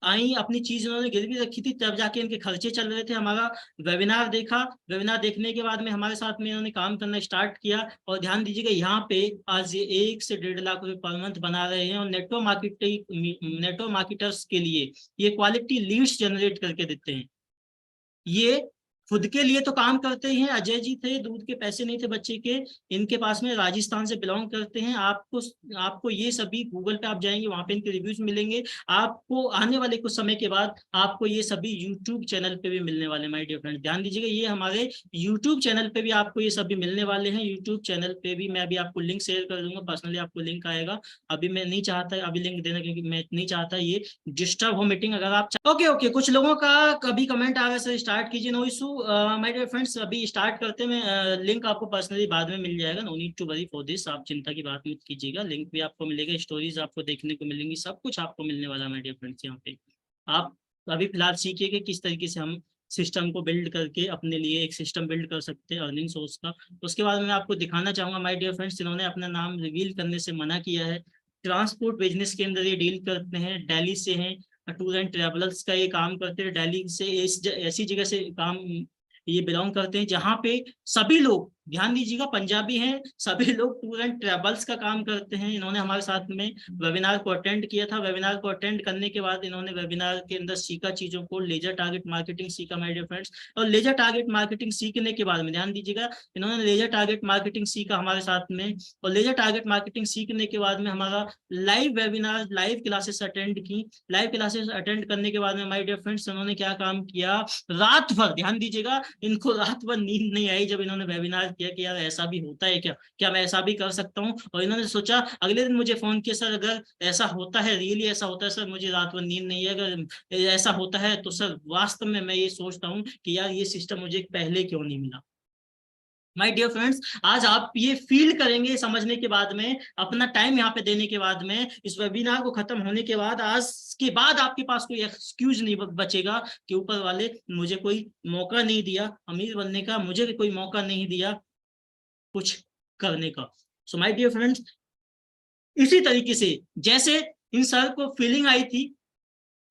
आई, अपनी चीज उन्होंने गिरवी रखी थी, तब जाके इनके खर्चे चल रहे थे। हमारा वेबिनार देखा, वेबिनार देखने के बाद में हमारे साथ में इन्होंने काम करना स्टार्ट किया। और ध्यान दीजिएगा, यहाँ पे आज ये 1 से 1.5 लाख रुपए पर मंथ बना रहे हैं। और नेटवर्क मार्केटर्स के लिए ये क्वालिटी लीड्स जनरेट करके देते हैं। ये खुद के लिए तो काम करते ही हैं। अजय जी थे, दूध के पैसे नहीं थे बच्चे के, इनके पास में, राजस्थान से बिलोंग करते हैं। आपको ये सभी गूगल पे आप जाएंगे, वहां पे इनके रिव्यूज मिलेंगे आपको। आने वाले कुछ समय के बाद आपको ये सभी यूट्यूब चैनल पे भी मिलने वाले माय डियर फ्रेंड, ध्यान दीजिएगा, ये हमारे यूट्यूब चैनल पे भी आपको ये सभी मिलने वाले हैं। यूट्यूब चैनल पे भी मैं अभी आपको लिंक शेयर कर दूंगा, पर्सनली आपको लिंक आएगा। अभी मैं नहीं चाहता अभी लिंक देना, क्योंकि मैं नहीं चाहता ये डिस्टर्ब हो मीटिंग। अगर आप ओके, कुछ लोगों का कभी कमेंट आ रहा है, सर स्टार्ट कीजिए। No issue my dear friends, अभी स्टार्ट करते हैं। लिंक आपको पर्सनली बाद में मिल जाएगा, no need to worry for this, आप चिंता की बात मत कीजिएगा। लिंक भी आपको मिलेगा, स्टोरीज आपको देखने को मिलेंगी, सब कुछ आपको मिलने वाला है माय डियर फ्रेंड्स। यहाँ पे आप अभी फिलहाल सीखिए कि किस तरीके से हम सिस्टम को बिल्ड करके अपने लिए एक सिस्टम बिल्ड कर सकते हैं अर्निंग सोर्स का। उसके बाद मैं आपको दिखाना चाहूंगा माय डियर फ्रेंड्स, इन्होंने अपना नाम रिवील करने से मना किया है। ट्रांसपोर्ट बिजनेस के अंदर ये डील करते हैं, दिल्ली से हैं, टूर एंड ट्रेवल्स का ये काम करते हैं। दिल्ली से ऐसी जगह से काम ये बिलोंग करते हैं जहाँ पे सभी लोग, ध्यान दीजिएगा, पंजाबी हैं, सभी लोग टूर एंड ट्रेवल्स का काम करते हैं। इन्होंने हमारे साथ में वेबिनार को अटेंड किया था। वेबिनार को अटेंड करने के बाद इन्होंने वेबिनार के अंदर सीखा चीजों को, लेजर टारगेट मार्केटिंग सीखा माय डियर फ्रेंड्स। और लेजर टारगेट मार्केटिंग सीखने के बाद में, ध्यान दीजिएगा, इन्होंने लेजर टारगेट मार्केटिंग सीखा हमारे साथ में। और लेजर टारगेट मार्केटिंग सीखने के बाद में हमारा live webinar, live classes attend की। लाइव क्लासेस अटेंड करने के बाद में माय डियर फ्रेंड्स, उन्होंने क्या काम किया, रात भर, ध्यान दीजिएगा, इनको रात भर नींद नहीं आई जब इन्होंने वेबिनार किया कि यार ऐसा भी होता है क्या, क्या मैं ऐसा भी कर सकता हूँ। और इन्होंने सोचा, अगले दिन मुझे फोन किया, सर अगर ऐसा होता है, रियली ऐसा होता है सर, मुझे रात भर नींद नहीं है, अगर ऐसा होता है तो सर वास्तव में मैं ये सोचता हूँ कि यार ये सिस्टम मुझे पहले क्यों नहीं मिला। माय डियर फ्रेंड्स, आज आप ये फील करेंगे समझने के बाद में, अपना टाइम यहाँ पे देने के बाद में, इस वेबिनार को खत्म होने के बाद, आज के बाद आपके पास कोई एक्सक्यूज नहीं बचेगा कि ऊपर वाले मुझे कोई मौका नहीं दिया अमीर बनने का, मुझे कोई मौका नहीं दिया कुछ करने का। सो माय डियर फ्रेंड्स, इसी तरीके से जैसे इन सर को फीलिंग आई थी,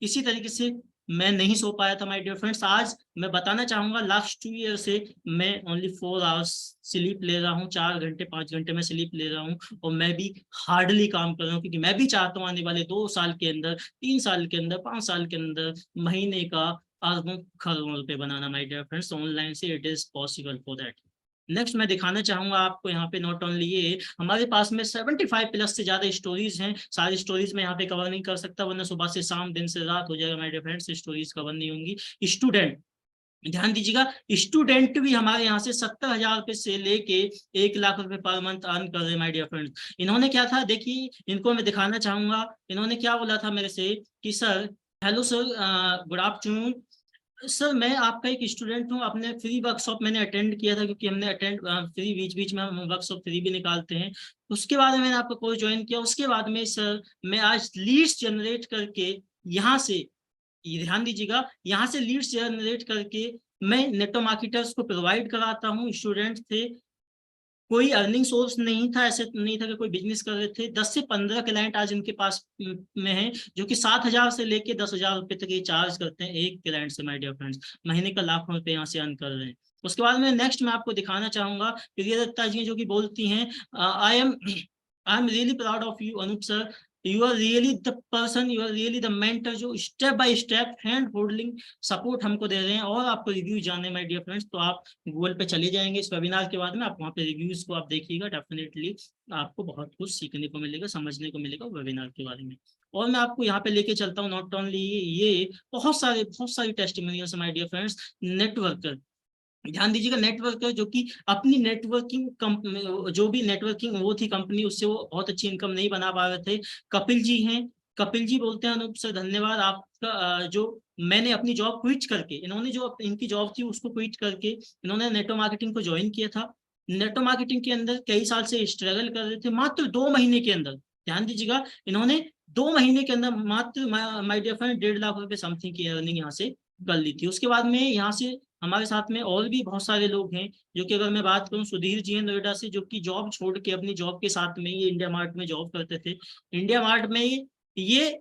इसी तरीके से मैं नहीं सो पाया था माय डियर फ्रेंड्स। आज मैं बताना चाहूंगा, लास्ट 2 ईयर से मैं ओनली 4 आवर्स स्लीप ले रहा हूँ, 4 घंटे 5 घंटे में स्लीप ले रहा हूँ। और मैं भी हार्डली काम कर रहा हूँ, क्योंकि मैं भी चाहता हूँ आने वाले 2 साल के अंदर, 3 साल के अंदर, 5 साल के अंदर महीने का अरबों खरबों रुपए बनाना माय डियर फ्रेंड्स। ऑनलाइन से it is possible for that. Next मैं दिखाना चाहूंगा आपको, यहाँ पे नॉट ओनली ये, हमारे पास में 75 प्लस से ज्यादा स्टोरीज हैं। सारी स्टोरीज में यहाँ पे कवर नहीं कर सकता, वरना सुबह से शाम, दिन से रात हो जाएगा my dear friends, stories cover नहीं होंगी। स्टूडेंट, ध्यान दीजिएगा, स्टूडेंट भी हमारे यहाँ से 70,000 रुपए से लेके 1 लाख रुपए पर मंथ अर्न कर रहे हैं माय डियर फ्रेंड्स। इन्होंने क्या था, देखिए इनको मैं दिखाना चाहूंगा, इन्होंने क्या बोला था मेरे से कि sir, hello sir, good afternoon, sir मैं आपका एक स्टूडेंट हूँ, अपने फ्री वर्कशॉप मैंने अटेंड किया था, क्योंकि हमने अटेंड फ्री बीच बीच में हम वर्कशॉप फ्री भी निकालते हैं। उसके बाद में मैंने आपका कोर्स ज्वाइन किया। उसके बाद में सर मैं आज लीड्स जनरेट करके यहाँ से, ये ध्यान दीजिएगा, यहाँ से लीड्स जनरेट करके मैं नेटवर्क मार्केटर्स को प्रोवाइड कराता हूँ। स्टूडेंट थे, कोई अर्निंग सोर्स नहीं था, ऐसे नहीं था कि कोई बिजनेस कर रहे थे। 10 से 15 क्लाइंट आज इनके पास में हैं, जो कि 7,000 से लेके 10,000 रुपए तक ये चार्ज करते हैं एक क्लाइंट से। माय डियर फ्रेंड्स, महीने का लाखों रुपए यहाँ से अर्न कर रहे हैं। उसके बाद में नेक्स्ट मैं आपको दिखाना चाहूंगा प्रिय दत्ता जी जो कि बोलती हैं, I am really proud of you Anoop sir, you are really the person, you are really the mentor जो step by step hand holding support हमको दे रहे हैं। और आपको रिव्यू जानने माय डियर फ्रेंड्स, तो आप गूगल पे चले जाएंगे इस वेबिनार के बाद में, आप वहाँ पे रिव्यूज को आप देखिएगा, डेफिनेटली आपको बहुत कुछ सीखने को मिलेगा, समझने को मिलेगा वेबिनार के बारे में। और मैं आपको यहाँ पे लेके चलता हूँ, नॉट ओनली ये बहुत सारी testimonials my dear friends. Networker, ध्यान दीजिएगा, नेटवर्कर जो कि अपनी नेटवर्किंग जो भी नेटवर्किंग वो थी कंपनी, उससे वो बहुत अच्छी इनकम नहीं बना पा रहे थे। कपिल जी हैं, कपिल जी बोलते हैं, अनूप सर धन्यवाद आपका, जो मैंने अपनी जॉब क्विट करके, इन्होंने जो इनकी जॉब थी उसको क्विट करके इन्होंने नेटवर्क मार्केटिंग को ज्वाइन किया था। नेटवर्क मार्केटिंग के अंदर कई साल से स्ट्रगल कर रहे थे, मात्र 2 महीने के अंदर, ध्यान दीजिएगा, इन्होंने 2 महीने के अंदर मात्र माय डियर फ्रेंड 1.5 लाख रुपए समथिंग की अर्निंग यहाँ से कर ली थी। उसके बाद में यहाँ से हमारे साथ में और भी बहुत सारे लोग हैं, जो कि अगर मैं बात करूं, सुधीर जी हैं नोएडा से, जो कि जॉब छोड़ के अपनी जॉब के साथ में ये इंडिया मार्ट में जॉब करते थे। इंडिया मार्ट में ये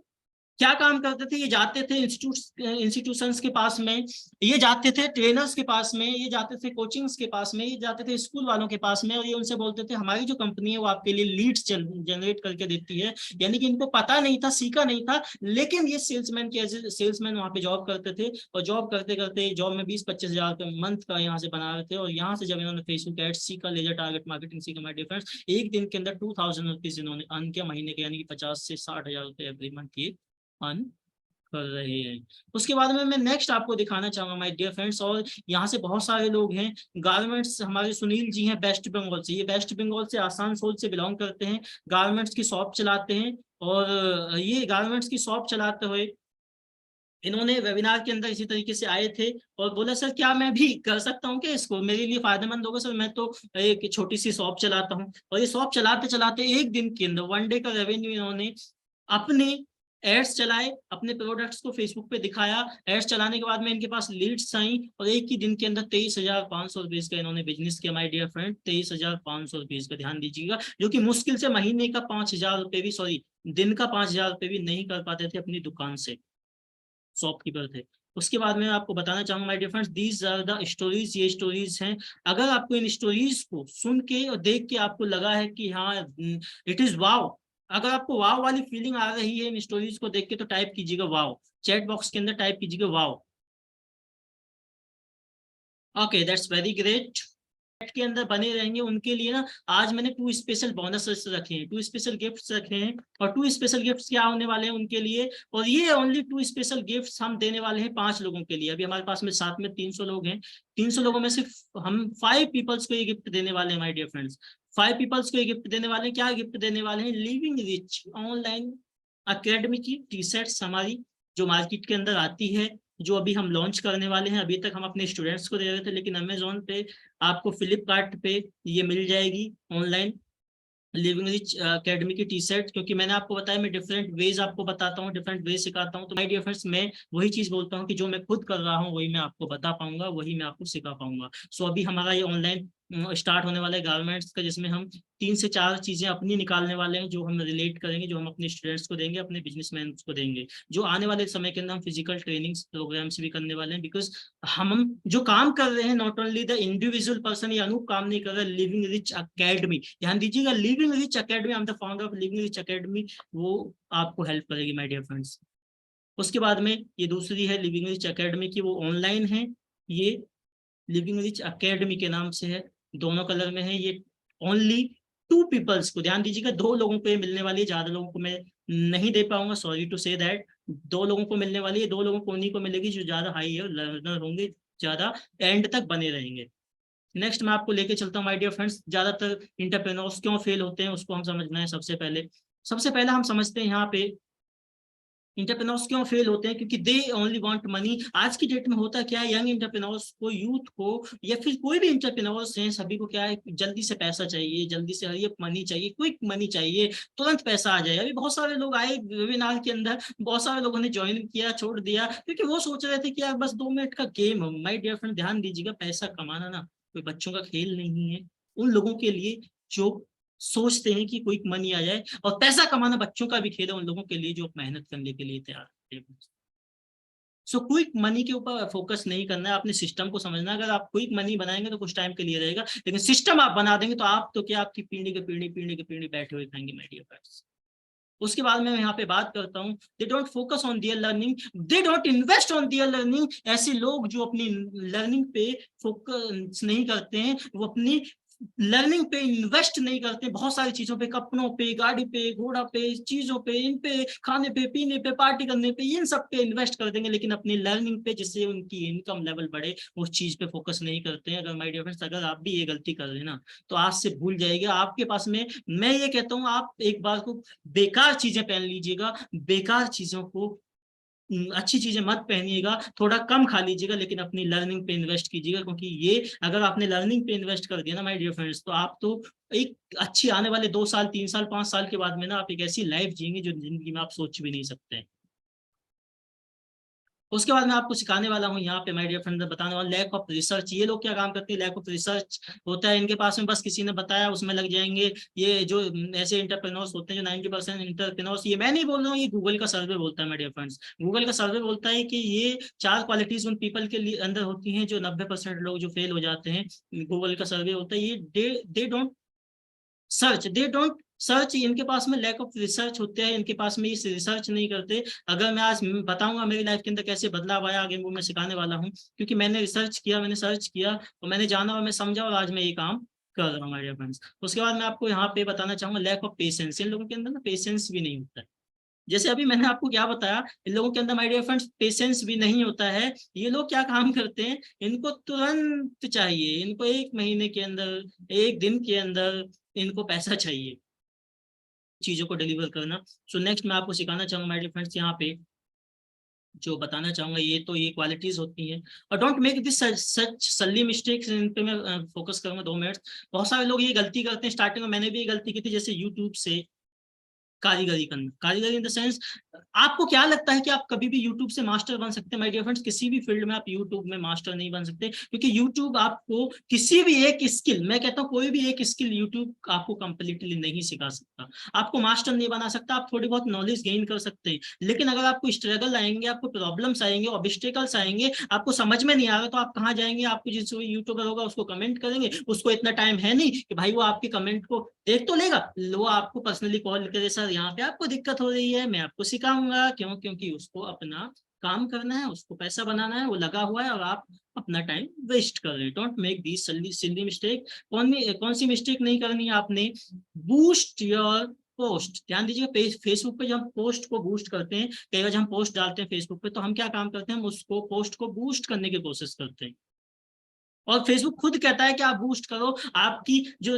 क्या काम करते थे, ये जाते थे इंस्टीट्यूशंस के पास में, ये जाते थे ट्रेनर्स के पास में, ये जाते थे कोचिंग्स के पास में, ये जाते थे स्कूल वालों के पास में, और ये उनसे बोलते थे हमारी जो कंपनी है वो आपके लिए लीड्स जनरेट करके देती है। यानी कि इनको पता नहीं था, सीखा नहीं था, लेकिन ये सेल्समैन के एज ए सेल्समैन वहाँ पे जॉब करते थे, और जॉब करते करते जॉब में 20-25 हजार रुपये मंथ का यहाँ से बना रहे थे। और यहाँ से जब इन्होंने फेसबुक एड्स सीखा, लेजर टारगेट मार्केटिंग सीखा माय डियर फ्रेंड्स, एक दिन के अंदर 2,000 रुपीज इन्होंने अर्न किया महीने के, यानी कि 50 से 60 हजार रुपये एवरी मंथ ये अर्न कर रहे हैं। उसके बाद में मैं नेक्स्ट आपको दिखाना चाहूंगा माय डियर फ्रेंड्स, और यहाँ से बहुत सारे लोग हैं। गारमेंट्स, हमारे सुनील जी हैं वेस्ट बंगाल से, ये वेस्ट बंगाल से आसनसोल से बिलोंग करते हैं, गारमेंट्स की शॉप चलाते हैं। और ये गारमेंट्स की शॉप चलाते हुए इन्होंने वेबिनार के अंदर इसी तरीके से आए थे और बोला सर क्या मैं भी कर सकता हूँ, क्या इसको मेरे लिए फायदेमंद होगा सर, मैं तो एक छोटी सी शॉप चलाता हूँ। और ये शॉप चलाते चलाते एक दिन के अंदर 1 डे का रेवेन्यू इन्होंने अपने एड्स चलाए, अपने प्रोडक्ट्स को फेसबुक पे दिखाया, एड्स चलाने के बाद में इनके पास लीड्स आई, और एक ही दिन के अंदर 23,500 रुपीज का इन्होंने बिजनेस किया माय डियर फ्रेंड, 23,500 रुपीज का, ध्यान दीजिएगा, जो कि मुश्किल से महीने का 5,000 रुपए भी, सॉरी दिन का 5,000 रुपए भी नहीं कर पाते थे अपनी दुकान से, शॉपकीपर थे। उसके बाद में आपको बताना चाहूंगा my dear friends, these are the stories, ये स्टोरीज हैं। अगर आपको इन स्टोरीज को सुन के और देख के आपको लगा है कि हाँ इट इज वाव, अगर आपको वाव वाली फीलिंग आ रही है इन स्टोरीज को देख के, तो टाइप कीजिएगा वाव, चैट बॉक्स के अंदर टाइप कीजिएगा wow. Okay that's very great. के अंदर बने रहेंगे उनके लिए ना, आज मैंने 2 स्पेशल बोनस रखे हैं, 2 स्पेशल गिफ्ट्स रखे हैं। और 2 स्पेशल गिफ्ट्स क्या होने वाले हैं उनके लिए, और ये ओनली 2 स्पेशल गिफ्ट्स हम देने वाले हैं 5 लोगों के लिए। अभी हमारे पास में साथ में 300 लोग हैं, 300 लोगों में सिर्फ हम 5 पीपल्स को ये गिफ्ट देने वाले हैं माय डियर फ्रेंड्स। 5 पीपल्स को ये गिफ्ट देने वाले हैं। क्या गिफ्ट देने वाले हैं, लिविंग रिच ऑनलाइन अकेडमी की टी शर्ट्स हमारी, जो मार्केट के अंदर आती है, जो अभी हम लॉन्च करने वाले हैं। अभी तक हम अपने स्टूडेंट्स को दे रहे थे, लेकिन अमेजोन पे, आपको फ्लिपकार्ट पे ये मिल जाएगी ऑनलाइन, लिविंग रिच अकेडमी की टी शर्ट। क्योंकि मैंने आपको बताया मैं डिफरेंट वेज आपको बताता हूँ, डिफरेंट वेज सिखाता हूँ, तो माय डियर फ्रेंड्स मैं वही चीज बोलता हूँ कि जो मैं खुद कर रहा हूँ वही मैं आपको बता पाऊंगा, वही मैं आपको सिखा पाऊंगा। सो अभी हमारा ये ऑनलाइन स्टार्ट होने वाला है गारमेंट्स का, जिसमें हम 3 से 4 चीजें अपनी निकालने वाले हैं, जो हम रिलेट करेंगे, जो हम अपने स्टूडेंट्स को देंगे, अपने बिजनेसमैन को देंगे। जो आने वाले समय के अंदर हम फिजिकल ट्रेनिंग्स प्रोग्राम्स भी करने वाले हैं, बिकॉज हम जो काम कर रहे हैं, not only the individual person, ये अनूप काम नहीं कर रहा है, लिविंग रिच अकेडमी, ध्यान दीजिएगा, living rich academy, I am the founder of living rich academy, वो आपको हेल्प करेगी माय डियर फ्रेंड्स। उसके बाद में ये दूसरी है लिविंग रिच अकेडमी की, वो ऑनलाइन है, ये लिविंग रिच अकेडमी के नाम से है, दोनों कलर में है। ये ओनली 2 पीपल्स को, ध्यान दीजिएगा, 2 लोगों को ये मिलने वाली है, ज्यादा लोगों को मैं नहीं दे पाऊंगा, सॉरी टू से दैट। 2 लोगों को मिलने वाली है, 2 लोगों को उन्हीं को मिलेगी जो ज्यादा हाई है, लर्नर होंगे, ज्यादा एंड तक बने रहेंगे। नेक्स्ट मैं आपको लेके चलता हूँ माय डियर फ्रेंड्स, ज्यादातर इंटरप्रेन्योर्स क्यों फेल होते हैं उसको हम समझना है। सबसे पहले हम समझते हैं यहाँ पे इंटरप्रेन्योर्स क्यों फेल होते हैं? क्योंकि दे ओनली वांट मनी। आज की डेट में होता क्या है, यंग इंटरप्रेन्योर्स को, यूथ को, या फिर कोई भी इंटरप्रेन्योर्स हैं, सभी को क्या है, जल्दी से पैसा चाहिए, जल्दी से ये मनी चाहिए, क्विक मनी चाहिए, तुरंत पैसा आ जाए। अभी बहुत सारे लोग आए वेबिनार के अंदर, बहुत सारे लोगों ने ज्वाइन किया, छोड़ दिया, क्योंकि वो सोच रहे थे कि यार बस 2 मिनट का गेम है। माय डियर फ्रेंड, ध्यान दीजिएगा, पैसा कमाना ना कोई बच्चों का खेल नहीं है। उन लोगों के लिए जो सोचते हैं कि क्विक मनी आ जाए, और पैसा कमाना बच्चों का भी खेल है उन लोगों के लिए जो मेहनत करने के लिए तैयार है। सो क्विक मनी के ऊपर फोकस नहीं करना है, अपने सिस्टम को समझना है। अगर आप क्विक मनी बनाएंगे तो कुछ टाइम के लिए रहेगा, लेकिन सिस्टम आप बना देंगे तो आप तो क्या, आपकी पीढ़ी बैठे हुए खाएंगे माय डियर फ्रेंड्स। उसके बाद मैं यहाँ पे बात करता हूँ, they don't focus on their learning, they don't invest on their learning. ऐसे लोग जो अपनी लर्निंग पे फोकस नहीं करते हैं, वो अपनी लर्निंग पे इन्वेस्ट नहीं करते, बहुत सारी चीजों पे, कपड़ों पे, गाड़ी पे, घोड़ा पे, चीजों पे, इन पे, खाने पे, पीने पे, पार्टी करने पे, इन सब पे इन्वेस्ट कर देंगे, लेकिन अपनी लर्निंग पे, जिससे उनकी इनकम लेवल बढ़े, उस चीज पे फोकस नहीं करते हैं। अगर माय डियर फ्रेंड्स, अगर आप भी ये गलती कर रहे हैं ना, तो आज से भूल जाइएगा आपके पास में। मैं ये कहता हूँ, आप एक बार को बेकार चीजें पहन लीजिएगा, बेकार चीजों को, अच्छी चीजें मत पहनिएगा, थोड़ा कम खा लीजिएगा, लेकिन अपनी लर्निंग पे इन्वेस्ट कीजिएगा। क्योंकि ये, अगर आपने लर्निंग पे इन्वेस्ट कर दिया ना माय डियर फ्रेंड्स, तो आप तो एक अच्छी आने वाले 2 साल, 3 साल, 5 साल के बाद में ना, आप एक ऐसी लाइफ जिएंगे जो जिंदगी में आप सोच भी नहीं सकते। उसके बाद मैं आपको सिखाने वाला हूँ यहाँ पे माय डियर फ्रेंड, बताने वाला लैक ऑफ रिसर्च। ये लोग क्या काम करते हैं, लैक ऑफ रिसर्च होता है इनके पास में, बस किसी ने बताया उसमें लग जाएंगे। ये जो ऐसे इंटरप्रेन्योर्स होते हैं, जो 90% इंटरप्रेन्योर्स, ये मैं नहीं बोल रहा हूँ, ये गूगल का सर्वे बोलता है माय डियर फ्रेंड्स। गूगल का सर्वे बोलता है कि ये 4 क्वालिटीज उन पीपल के लिए अंदर होती हैं, जो 90% लोग जो फेल हो जाते हैं। गूगल का सर्वे होता है, ये दे डोंट सर्च, इनके पास में लैक ऑफ रिसर्च होते हैं, इनके पास में ये रिसर्च नहीं करते। अगर मैं आज बताऊंगा मेरी लाइफ के अंदर कैसे बदलाव आया, आगे वो मैं सिखाने वाला हूँ, क्योंकि मैंने रिसर्च किया, मैंने सर्च किया, और मैंने जाना और मैं समझा, और आज मैं ये काम कर रहा हूँ मेरे फ्रेंड्स। उसके बाद मैं आपको यहाँ पे बताना चाहूंगा लैक ऑफ पेशेंस। इन लोगों के अंदर ना पेशेंस भी नहीं होता है। जैसे अभी मैंने आपको क्या बताया, इन लोगों के अंदर माय डियर फ्रेंड्स पेशेंस भी नहीं होता है। ये लोग क्या काम करते हैं, इनको तुरंत चाहिए, इनको 1 महीने के अंदर, 1 दिन के अंदर इनको पैसा चाहिए, चीजों को डिलीवर करना। सो नेक्स्ट मैं आपको सिखाना चाहूंगा माय डियर फ्रेंड्स, यहाँ पे जो बताना चाहूंगा, ये तो ये क्वालिटीज होती हैं। और don't make this such silly mistakes, इन पे मैं फोकस करूंगा 2 मिनट। बहुत सारे लोग ये गलती करते हैं, स्टार्टिंग में मैंने भी ये गलती की थी, जैसे यूट्यूब से कारीगरी करना। कारीगरी इन द सेंस, आपको क्या लगता है कि आप कभी भी यूट्यूब से मास्टर बन सकते हैं? माय डियर फ्रेंड्स, किसी भी फील्ड में आप यूट्यूब में मास्टर नहीं बन सकते, क्योंकि यूट्यूब आपको किसी भी एक स्किल, मैं कहता हूँ कोई भी एक स्किल यूट्यूब आपको कंप्लीटली नहीं सिखा सकता, आपको मास्टर नहीं बना सकता। आप थोड़ी बहुत नॉलेज गेन कर सकते हैं, लेकिन अगर आपको स्ट्रगल आएंगे, आपको प्रॉब्लम्स आएंगे, ऑब्स्टेकल्स आएंगे, आपको समझ में नहीं आ रहा, तो आप कहाँ जाएंगे? आपको जिस यूट्यूबर होगा उसको कमेंट करेंगे, उसको इतना टाइम है नहीं कि भाई वो आपके कमेंट को देख तो लेगा, वो आपको पर्सनली कॉल करे, सर यहाँ पे आपको दिक्कत हो रही है, मैं आपको सिखाऊंगा। क्यों? क्योंकि उसको अपना काम करना है, उसको पैसा बनाना है, वो लगा हुआ है, और आप अपना टाइम वेस्ट कर रहे हैं। Don't make the silly mistake. कौन सी मिस्टेक नहीं करनी है आपने? Boost your post. ध्यान दीजिएगा, फेसबुक पे जब हम पोस्ट को बूस्ट करते हैं, कई बार हम पोस्ट डालते हैं फेसबुक पे, तो हम क्या काम करते हैं, हम उसको पोस्ट को बूस्ट करने की कोशिश करते हैं, और फेसबुक खुद कहता है कि आप बूस्ट करो। आपकी जो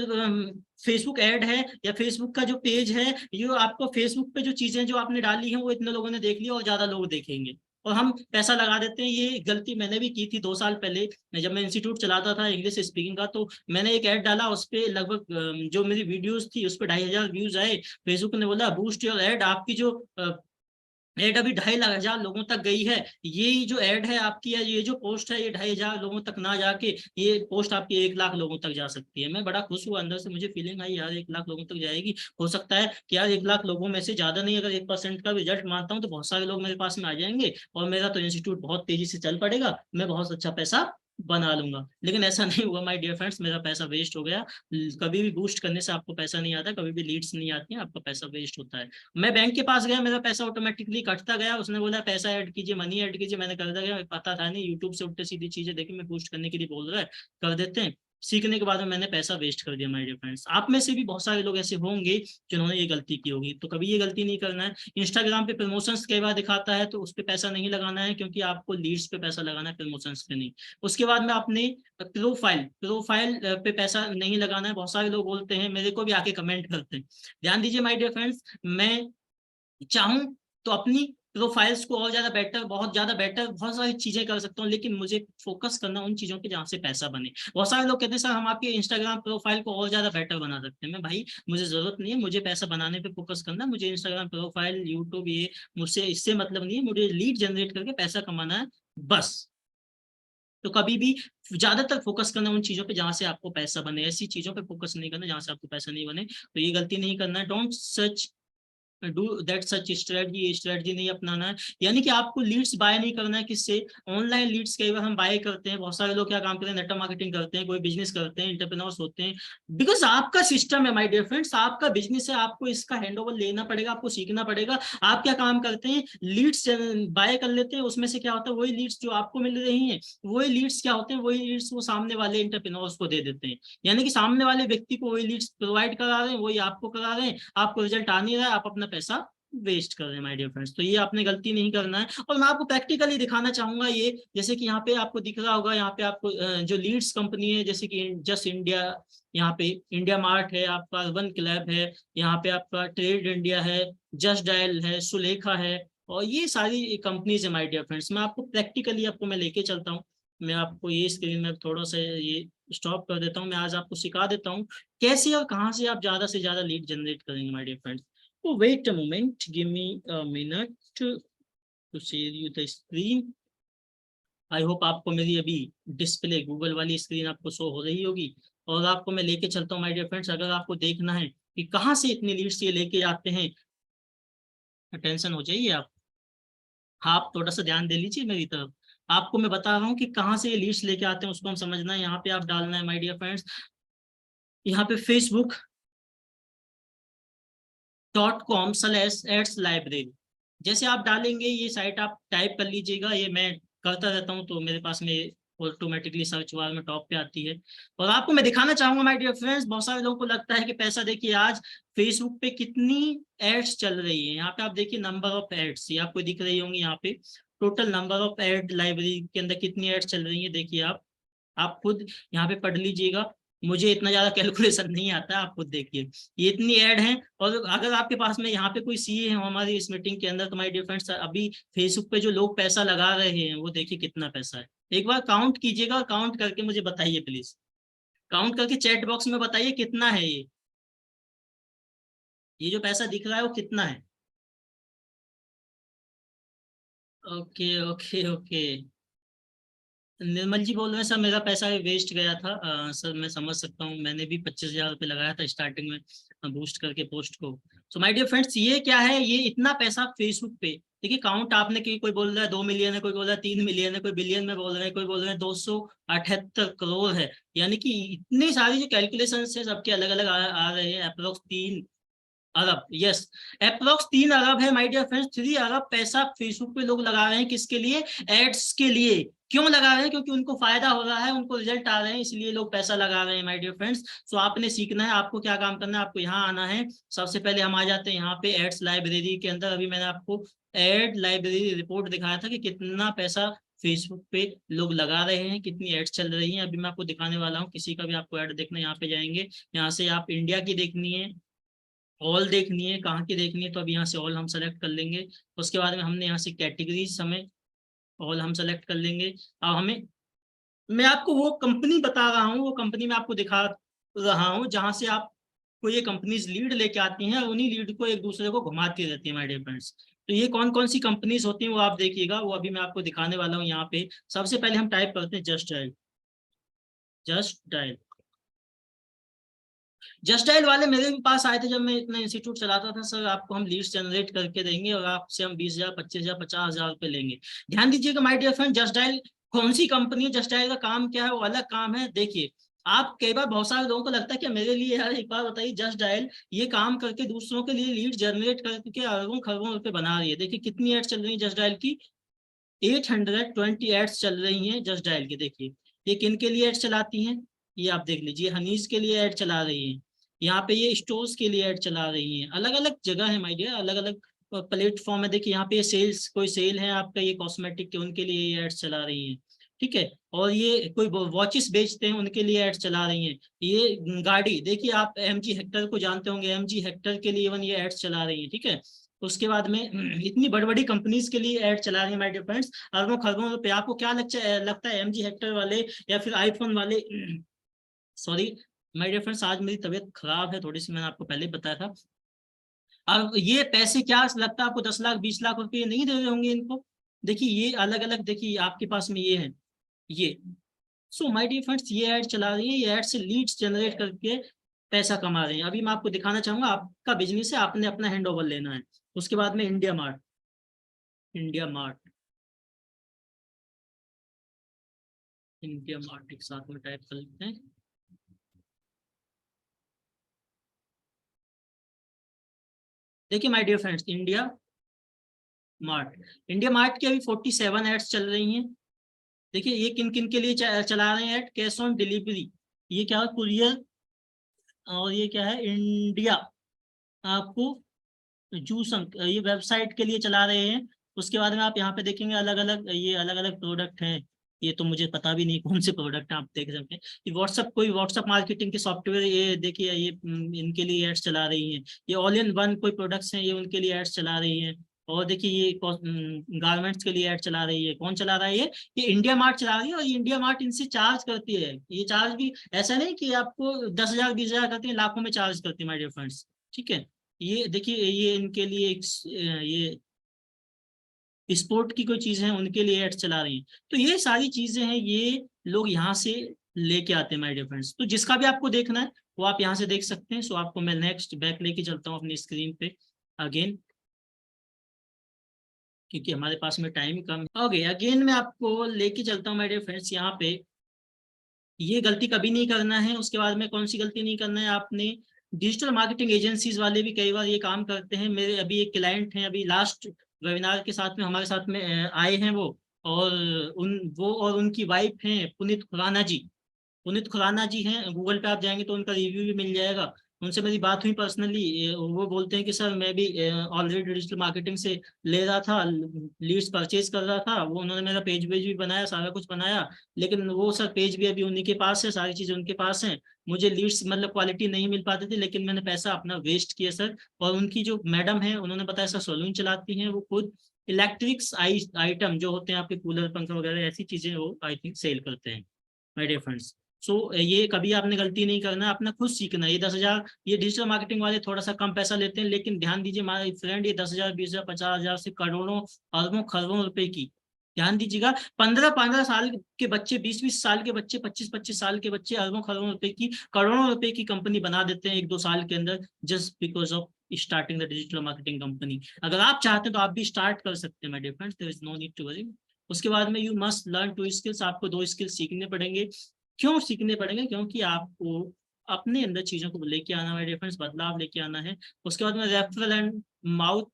फेसबुक ऐड है, या फेसबुक का जो पेज है, ये आपको फेसबुक पे जो चीजें जो आपने डाली हैं, वो इतने लोगों ने देख लिया, और ज्यादा लोग देखेंगे, और हम पैसा लगा देते हैं। ये गलती मैंने भी की थी 2 साल पहले, जब मैं इंस्टीट्यूट चलाता था इंग्लिश स्पीकिंग का। तो मैंने एक ऐड डाला, उस पर लगभग जो मेरी वीडियोस थी उस पर 2,500 व्यूज आए। फेसबुक ने बोला बूस्ट योर ऐड, आपकी जो एड अभी 2,50,000 लोगों तक गई है। ये जो एड है आपकी, या ये जो पोस्ट है, ये 2,500 लोगों तक ना जाके, ये पोस्ट आपकी 1 लाख लोगों तक जा सकती है। मैं बड़ा खुश हुआ, अंदर से मुझे फीलिंग आई यार 1 लाख लोगों तक जाएगी। हो सकता है कि यार 1 लाख लोगों में से ज्यादा नहीं, अगर 1% का रिजल्ट मानता हूँ, तो बहुत सारे लोग मेरे पास में आ जाएंगे, और मेरा तो इंस्टीट्यूट बहुत तेजी से चल पड़ेगा, मैं बहुत अच्छा पैसा बना लूंगा। लेकिन ऐसा नहीं हुआ माय डियर फ्रेंड्स, मेरा पैसा वेस्ट हो गया। कभी भी बूस्ट करने से आपको पैसा नहीं आता, कभी भी लीड्स नहीं आती हैं, आपका पैसा वेस्ट होता है। मैं बैंक के पास गया, मेरा पैसा ऑटोमेटिकली कटता गया, उसने बोला पैसा ऐड कीजिए, मनी ऐड कीजिए, मैंने कर दिया। पता था नहीं, यूट्यूब से उल्टे सीधी चीजें देखी, मैं बूस्ट करने के लिए बोल रहा है, कर देते हैं। सीखने के बाद में मैंने पैसा वेस्ट कर दिया माय डियर फ्रेंड्स। आप में से भी बहुत सारे लोग ऐसे होंगे जिन्होंने ये गलती की होगी, तो कभी ये गलती नहीं करना है। इंस्टाग्राम पे प्रमोशंस कई बार दिखाता है, तो उस पर पैसा नहीं लगाना है, क्योंकि आपको लीड्स पे पैसा लगाना है, प्रमोशंस पे नहीं। उसके बाद में आपने प्रोफाइल पे पैसा नहीं लगाना है। बहुत सारे लोग बोलते हैं, मेरे को भी आके कमेंट करते हैं। ध्यान दीजिए माय डियर फ्रेंड्स, मैं चाहूं तो अपनी प्रोफाइल्स को और ज्यादा बेटर, बहुत ज्यादा बेटर, बहुत सारी चीजें कर सकता हूँ, लेकिन मुझे फोकस करना उन चीजों पे जहाँ से पैसा बने। बहुत सारे लोग कहते हैं सर हम आपके इंस्टाग्राम प्रोफाइल को और ज्यादा बेटर बना सकते हैं। मैं भाई मुझे जरूरत नहीं है, मुझे पैसा बनाने पे फोकस करना है, मुझे इंस्टाग्राम प्रोफाइल, यूट्यूब, ये मुझसे इससे मतलब नहीं है, मुझे लीड जनरेट करके पैसा कमाना है बस। तो कभी भी ज्यादातर फोकस करना उन चीजों पे जहां से आपको पैसा बने, ऐसी चीजों पे फोकस नहीं करना जहां से आपको पैसा नहीं बने। तो ये गलती नहीं करना है। Don't such do that such strategy नहीं अपनाना है। यानी कि आपको लीड्स बाय नहीं करना है। किससे? ऑनलाइन लीड्स कई बार हम बाय करते हैं। बहुत सारे लोग क्या काम करते हैं, नेटवर्क मार्केटिंग करते हैं, कोई बिजनेस करते हैं, एंटरप्रेन्योर्स होते हैं। बिकॉज आपका सिस्टम है माय डियर फ्रेंड्स, आपका बिजनेस है, आपको इसका हैंडओवर लेना पड़ेगा, आपको सीखना पड़ेगा। आप क्या काम करते हैं, लीड्स बाय कर लेते हैं, उसमें से क्या होता है, वही लीड्स जो आपको मिल रही हैं, वही लीड्स क्या होते हैं, वही लीड्स वो सामने वाले एंटरप्रेन्योर्स को दे देते हैं। यानी कि सामने वाले व्यक्ति को वही लीड्स प्रोवाइड करा रहे हैं, वही आपको करा रहे हैं, आपको रिजल्ट आ नहीं रहा है, आप अपना पैसा वेस्ट कर रहे हैं माय डियर फ्रेंड्स। तो ये आपने गलती नहीं करना है। और मैं आपको प्रैक्टिकली दिखाना चाहूंगा ये, जैसे कि यहाँ पे आपको दिख रहा होगा, यहाँ पे आपको जो लीड्स कंपनी है, जैसे कि जस्ट इंडिया, यहाँ पे इंडिया मार्ट है, आपका अर्बन क्लैब है, यहाँ पे आपका ट्रेड इंडिया है, जस्ट डायल है, सुलेखा है, और ये सारी कंपनीज है माय डियर फ्रेंड्स। मैं आपको प्रैक्टिकली आपको मैं लेके चलता हूँ। मैं आपको ये स्क्रीन में थोड़ा सा ये स्टॉप कर देता हूँ। मैं आज आपको सिखा देता हूँ कैसे और कहाँ से आप ज्यादा से ज्यादा लीड जनरेट करेंगे my dear friends. Oh, wait a moment. Give me a minute to share you the screen. I hope आपको मेरी अभी डिस्प्ले गूगल वाली स्क्रीन आपको शो हो रही होगी। और आपको मैं लेके चलता हूँ माय डियर फ्रेंड्स। अगर आपको देखना है कि कहाँ से इतनी लीड्स ये लेके आते हैं, अटेंशन हो जाइए आप। हाँ, आप थोड़ा सा ध्यान दे लीजिए मेरी तरफ। आपको मैं बता रहा हूँ कि कहाँ से ये लीड्स लेके आते हैं, उसको हम समझना है। यहाँ पे आप डालना है माय डियर फ्रेंड्स, यहाँ पे facebook.com/ads-library। जैसे आप डालेंगे ये साइट आप टाइप कर लीजिएगा, ये मैं करता रहता हूँ तो मेरे पास में ऑटोमेटिकली सर्च बार में टॉप पे आती है। और आपको मैं दिखाना चाहूंगा माय डियर फ्रेंड्स, बहुत सारे लोगों को लगता है कि पैसा, देखिए आज फेसबुक पे कितनी एड्स चल रही है। यहाँ पे आप देखिए नंबर ऑफ एड्स, ये आपको दिख रही होंगी यहाँ पे, total number of ad library के अंदर कितनी एड्स चल रही है, देखिए आप खुद यहाँ पे पढ़ लीजिएगा। मुझे इतना ज्यादा कैलकुलेशन नहीं आता, आप खुद देखिए ये इतनी ऐड है। और अगर आपके पास में यहाँ पे कोई सीए है हमारी इस मीटिंग के अंदर, तो माय डियर फ्रेंड्स अभी फेसबुक पे जो लोग पैसा लगा रहे हैं वो देखिए कितना पैसा है। एक बार काउंट कीजिएगा, काउंट करके मुझे बताइए प्लीज, काउंट करके चैट बॉक्स में बताइए कितना है ये जो पैसा दिख रहा है वो कितना है। ओके ओके ओके, निर्मल जी बोल रहे हैं सर मेरा पैसा वेस्ट गया था। सर मैं समझ सकता हूँ, मैंने भी 25,000 रुपये लगाया था स्टार्टिंग में बूस्ट करके पोस्ट को। सो माय डियर फ्रेंड्स ये क्या है, ये इतना पैसा फेसबुक पे देखिए काउंट आपने की, कोई बोल रहा है 2 मिलियन है, कोई बोल रहा है 3 मिलियन है, कोई बिलियन में बोल रहे हैं, कोई बोल रहे हैं 278 करोड़ है। यानी कि इतनी सारी जो कैलकुलेशन है सबके अलग अलग आ रहे हैं। अप्रोक्स 3 अरब, यस, अप्रोक्स 3 अरब है माय डियर फ्रेंड्स। 3 अरब पैसा फेसबुक पे लोग लगा रहे हैं, किसके लिए? एड्स के लिए। क्यों लगा रहे हैं? क्योंकि उनको फायदा हो रहा है, उनको रिजल्ट आ रहे हैं, इसलिए लोग पैसा लगा रहे हैं माय डियर फ्रेंड्स। सो आपने सीखना है, आपको क्या काम करना है, आपको यहाँ आना है। सबसे पहले हम आ जाते हैं यहाँ पे एड्स लाइब्रेरी के अंदर। अभी मैंने आपको एड लाइब्रेरी रिपोर्ट दिखाया था कि कितना पैसा फेसबुक पे लोग लगा रहे हैं, कितनी एड्स चल रही हैं। अभी मैं आपको दिखाने वाला हूँ, किसी का भी आपको ऐड देखना है यहाँ पे जाएंगे, यहाँ से आप इंडिया की देखनी है, ऑल देखनी है, कहाँ की देखनी है, तो अभी यहाँ से ऑल हम सेलेक्ट कर लेंगे। उसके बाद में हमने यहाँ से कैटेगरीज, हमें ऑल हम सेलेक्ट कर लेंगे। अब हमें, मैं आपको वो कंपनी बता रहा हूँ, वो कंपनी मैं आपको दिखा रहा हूँ जहां से आपको ये कंपनीज लीड लेके आती हैं, और उन्हीं लीड को एक दूसरे को घुमाती रहती है माय डियर फ्रेंड्स। तो ये कौन कौन सी कंपनीज होती हैं वो आप देखिएगा, वो अभी मैं आपको दिखाने वाला हूँ। यहाँ पे सबसे पहले हम टाइप करते हैं just dial. Just dial, just dial वाले मेरे भी पास आए थे जब मैं इतना इंस्टीट्यूट चलाता था, सर आपको हम लीड्स जनरेट करके देंगे और आपसे हम 20,000, 25,000, 50,000 रुपए लेंगे। ध्यान दीजिएगा my dear friend, Just Dial कौन सी कंपनी है, जस्ट डायल का काम क्या है, वो अलग काम है। देखिए आप कई बार, बहुत सारे लोगों को लगता है कि मेरे लिए यार एक बार बताइए, जस्ट डायल ये काम करके दूसरों के लिए लीड जनरेट करके अरबों खरबों रुपए बना रही है। देखिए कितनी एड्स चल रही है जस्ट डायल की, 820 एड्स चल रही हैं जस्ट डायल की। देखिए ये किन के लिए एड्स चलाती हैं, ये आप देख लीजिए, हनीस के लिए ऐड चला रही है, यहाँ पे ये स्टोर्स के लिए ऐड चला रही है, अलग अलग जगह है माय डियर, अलग अलग प्लेटफॉर्म है। देखिए यहाँ पे सेल्स, कोई सेल है आपका ये कॉस्मेटिक के, उनके लिए ये एड्स चला रही है, ठीक है। और ये कोई वॉचेस बेचते हैं उनके लिए एड्स चला रही हैं। ये गाड़ी देखिए, आप एमजी हेक्टर को जानते होंगे, एमजी हेक्टर के लिए इवन ये एड्स चला रही है, ठीक है। उसके बाद में इतनी बड़ी बड़ी कंपनीज के लिए ऐड चला रही है माय डियर फ्रेंड्स, अरबों खरबों रुपए। आपको क्या लगता है एमजी हेक्टर वाले या फिर आईफोन वाले सॉरी माय डियर फ्रेंड्स, आज मेरी तबीयत खराब है थोड़ी सी, मैंने आपको पहले बताया था। अब ये पैसे क्या लगता है आपको, 10 लाख 20 लाख रुपए नहीं दे रहे होंगे इनको। देखिए ये अलग अलग, देखिए आपके पास में ये है ये। सो माय डियर फ्रेंड्स, ये ऐड चला रही है, ये ऐड से लीड्स जनरेट करके पैसा कमा रहे हैं। अभी मैं आपको दिखाना चाहूंगा, आपका बिजनेस है, आपने अपना हैंड ओवर लेना है। उसके बाद में India Mart, India Mart, India Mart एक साथ में टाइप कर लेते हैं। देखिए my dear friends, India Mart, India Mart की अभी 47 एड्स चल रही हैं। देखिए ये किन किन के लिए चला रहे हैं ऐड, कैश ऑन डिलीवरी, ये क्या है कुरियर, और ये क्या है इंडिया आपको जूस ये वेबसाइट के लिए चला रहे हैं। उसके बाद में आप यहाँ पे देखेंगे अलग अलग, ये अलग अलग प्रोडक्ट हैं। ये तो मुझे पता भी नहीं कौन से प्रोडक्ट हैं, आप देख सकते हैं। ये व्हाट्सअप, कोई व्हाट्सअप मार्केटिंग के सॉफ्टवेयर, ये देखिए ये इनके लिए एड्स चला रही हैं। ये ऑल इन वन कोई प्रोडक्ट्स हैं, ये उनके लिए एड्स चला रही हैं। और देखिए ये गारमेंट्स के लिए ऐड चला रही है। कौन चला रहा है ये इंडिया मार्ट चला रही है। और ये इंडिया मार्ट इनसे चार्ज करती है। ये चार्ज भी ऐसा नहीं कि आपको 10,000 20,000 करती है, लाखों में चार्ज करती है माय डियर फ्रेंड्स, ठीक है। ये देखिए ये इनके लिए ये स्पोर्ट की कोई चीज है, उनके लिए एड्स चला रही हैं। तो ये सारी चीजें हैं, ये लोग यहाँ से लेके आते हैं माय डियर फ्रेंड्स। तो जिसका भी आपको देखना है वो आप यहाँ से देख सकते हैं। सो आपको मैं नेक्स्ट बैक लेके चलता हूँ अपनी स्क्रीन पे अगेन, क्योंकि हमारे पास में टाइम कम है। ओके अगेन मैं आपको लेके चलता हूँ माय डियर फ्रेंड्स यहाँ पे। ये गलती कभी नहीं करना है। उसके बाद में कौन सी गलती नहीं करना है आपने, डिजिटल मार्केटिंग एजेंसीज वाले भी कई बार ये काम करते हैं। मेरे अभी एक क्लाइंट हैं, अभी लास्ट वेबिनार के साथ में हमारे साथ में आए हैं वो, और वो और उनकी वाइफ हैं पुनीत खुराना जी। पुनीत खुराना जी हैं, गूगल पे आप जाएंगे तो उनका रिव्यू भी मिल जाएगा। उनसे मेरी बात हुई पर्सनली, वो बोलते हैं कि सर मैं भी ऑलरेडी डिजिटल मार्केटिंग से ले रहा था, लीड्स परचेज कर रहा था। वो उन्होंने मेरा पेज वेज भी बनाया, सारा कुछ बनाया, लेकिन वो सर पेज भी अभी उन्हीं के पास है, सारी चीजें उनके पास हैं। मुझे लीड्स मतलब क्वालिटी नहीं मिल पाती थी, लेकिन मैंने पैसा अपना वेस्ट किया सर। और उनकी जो मैडम है उन्होंने बताया सर सलून चलाती हैं वो खुद, इलेक्ट्रिक्स आइटम जो होते हैं आपके कूलर पंखे वगैरह ऐसी चीजें वो आई थिंक सेल करते हैं माय डियर फ्रेंड्स। सो ये कभी आपने गलती नहीं करना है, अपना खुद सीखना है। ये 10,000, ये डिजिटल मार्केटिंग वाले थोड़ा सा कम पैसा लेते हैं, लेकिन ध्यान दीजिए माय फ्रेंड, ये 10,000 20,000 50,000 से करोड़ों अरबों खरबों रुपए की, ध्यान दीजिएगा। 15-15 साल के बच्चे, 20-20 साल के बच्चे, 25-25 साल के बच्चे अरबों खरबों रुपए की, करोड़ों रुपए की कंपनी बना देते हैं 1-2 साल के अंदर, just because of starting the digital marketing company. अगर आप चाहते हैं तो आप भी स्टार्ट कर सकते हैं my dear friends, there is no need to worry. उसके बाद में यू मस्ट लर्न 2 स्किल्स, आपको 2 स्किल सीखने पड़ेंगे। क्यों सीखने पड़ेंगे, क्योंकि आपको अपने अंदर चीजों को लेके आना है डिफरेंस, बदलाव लेके आना है। उसके बाद में रेफरल एंड माउथ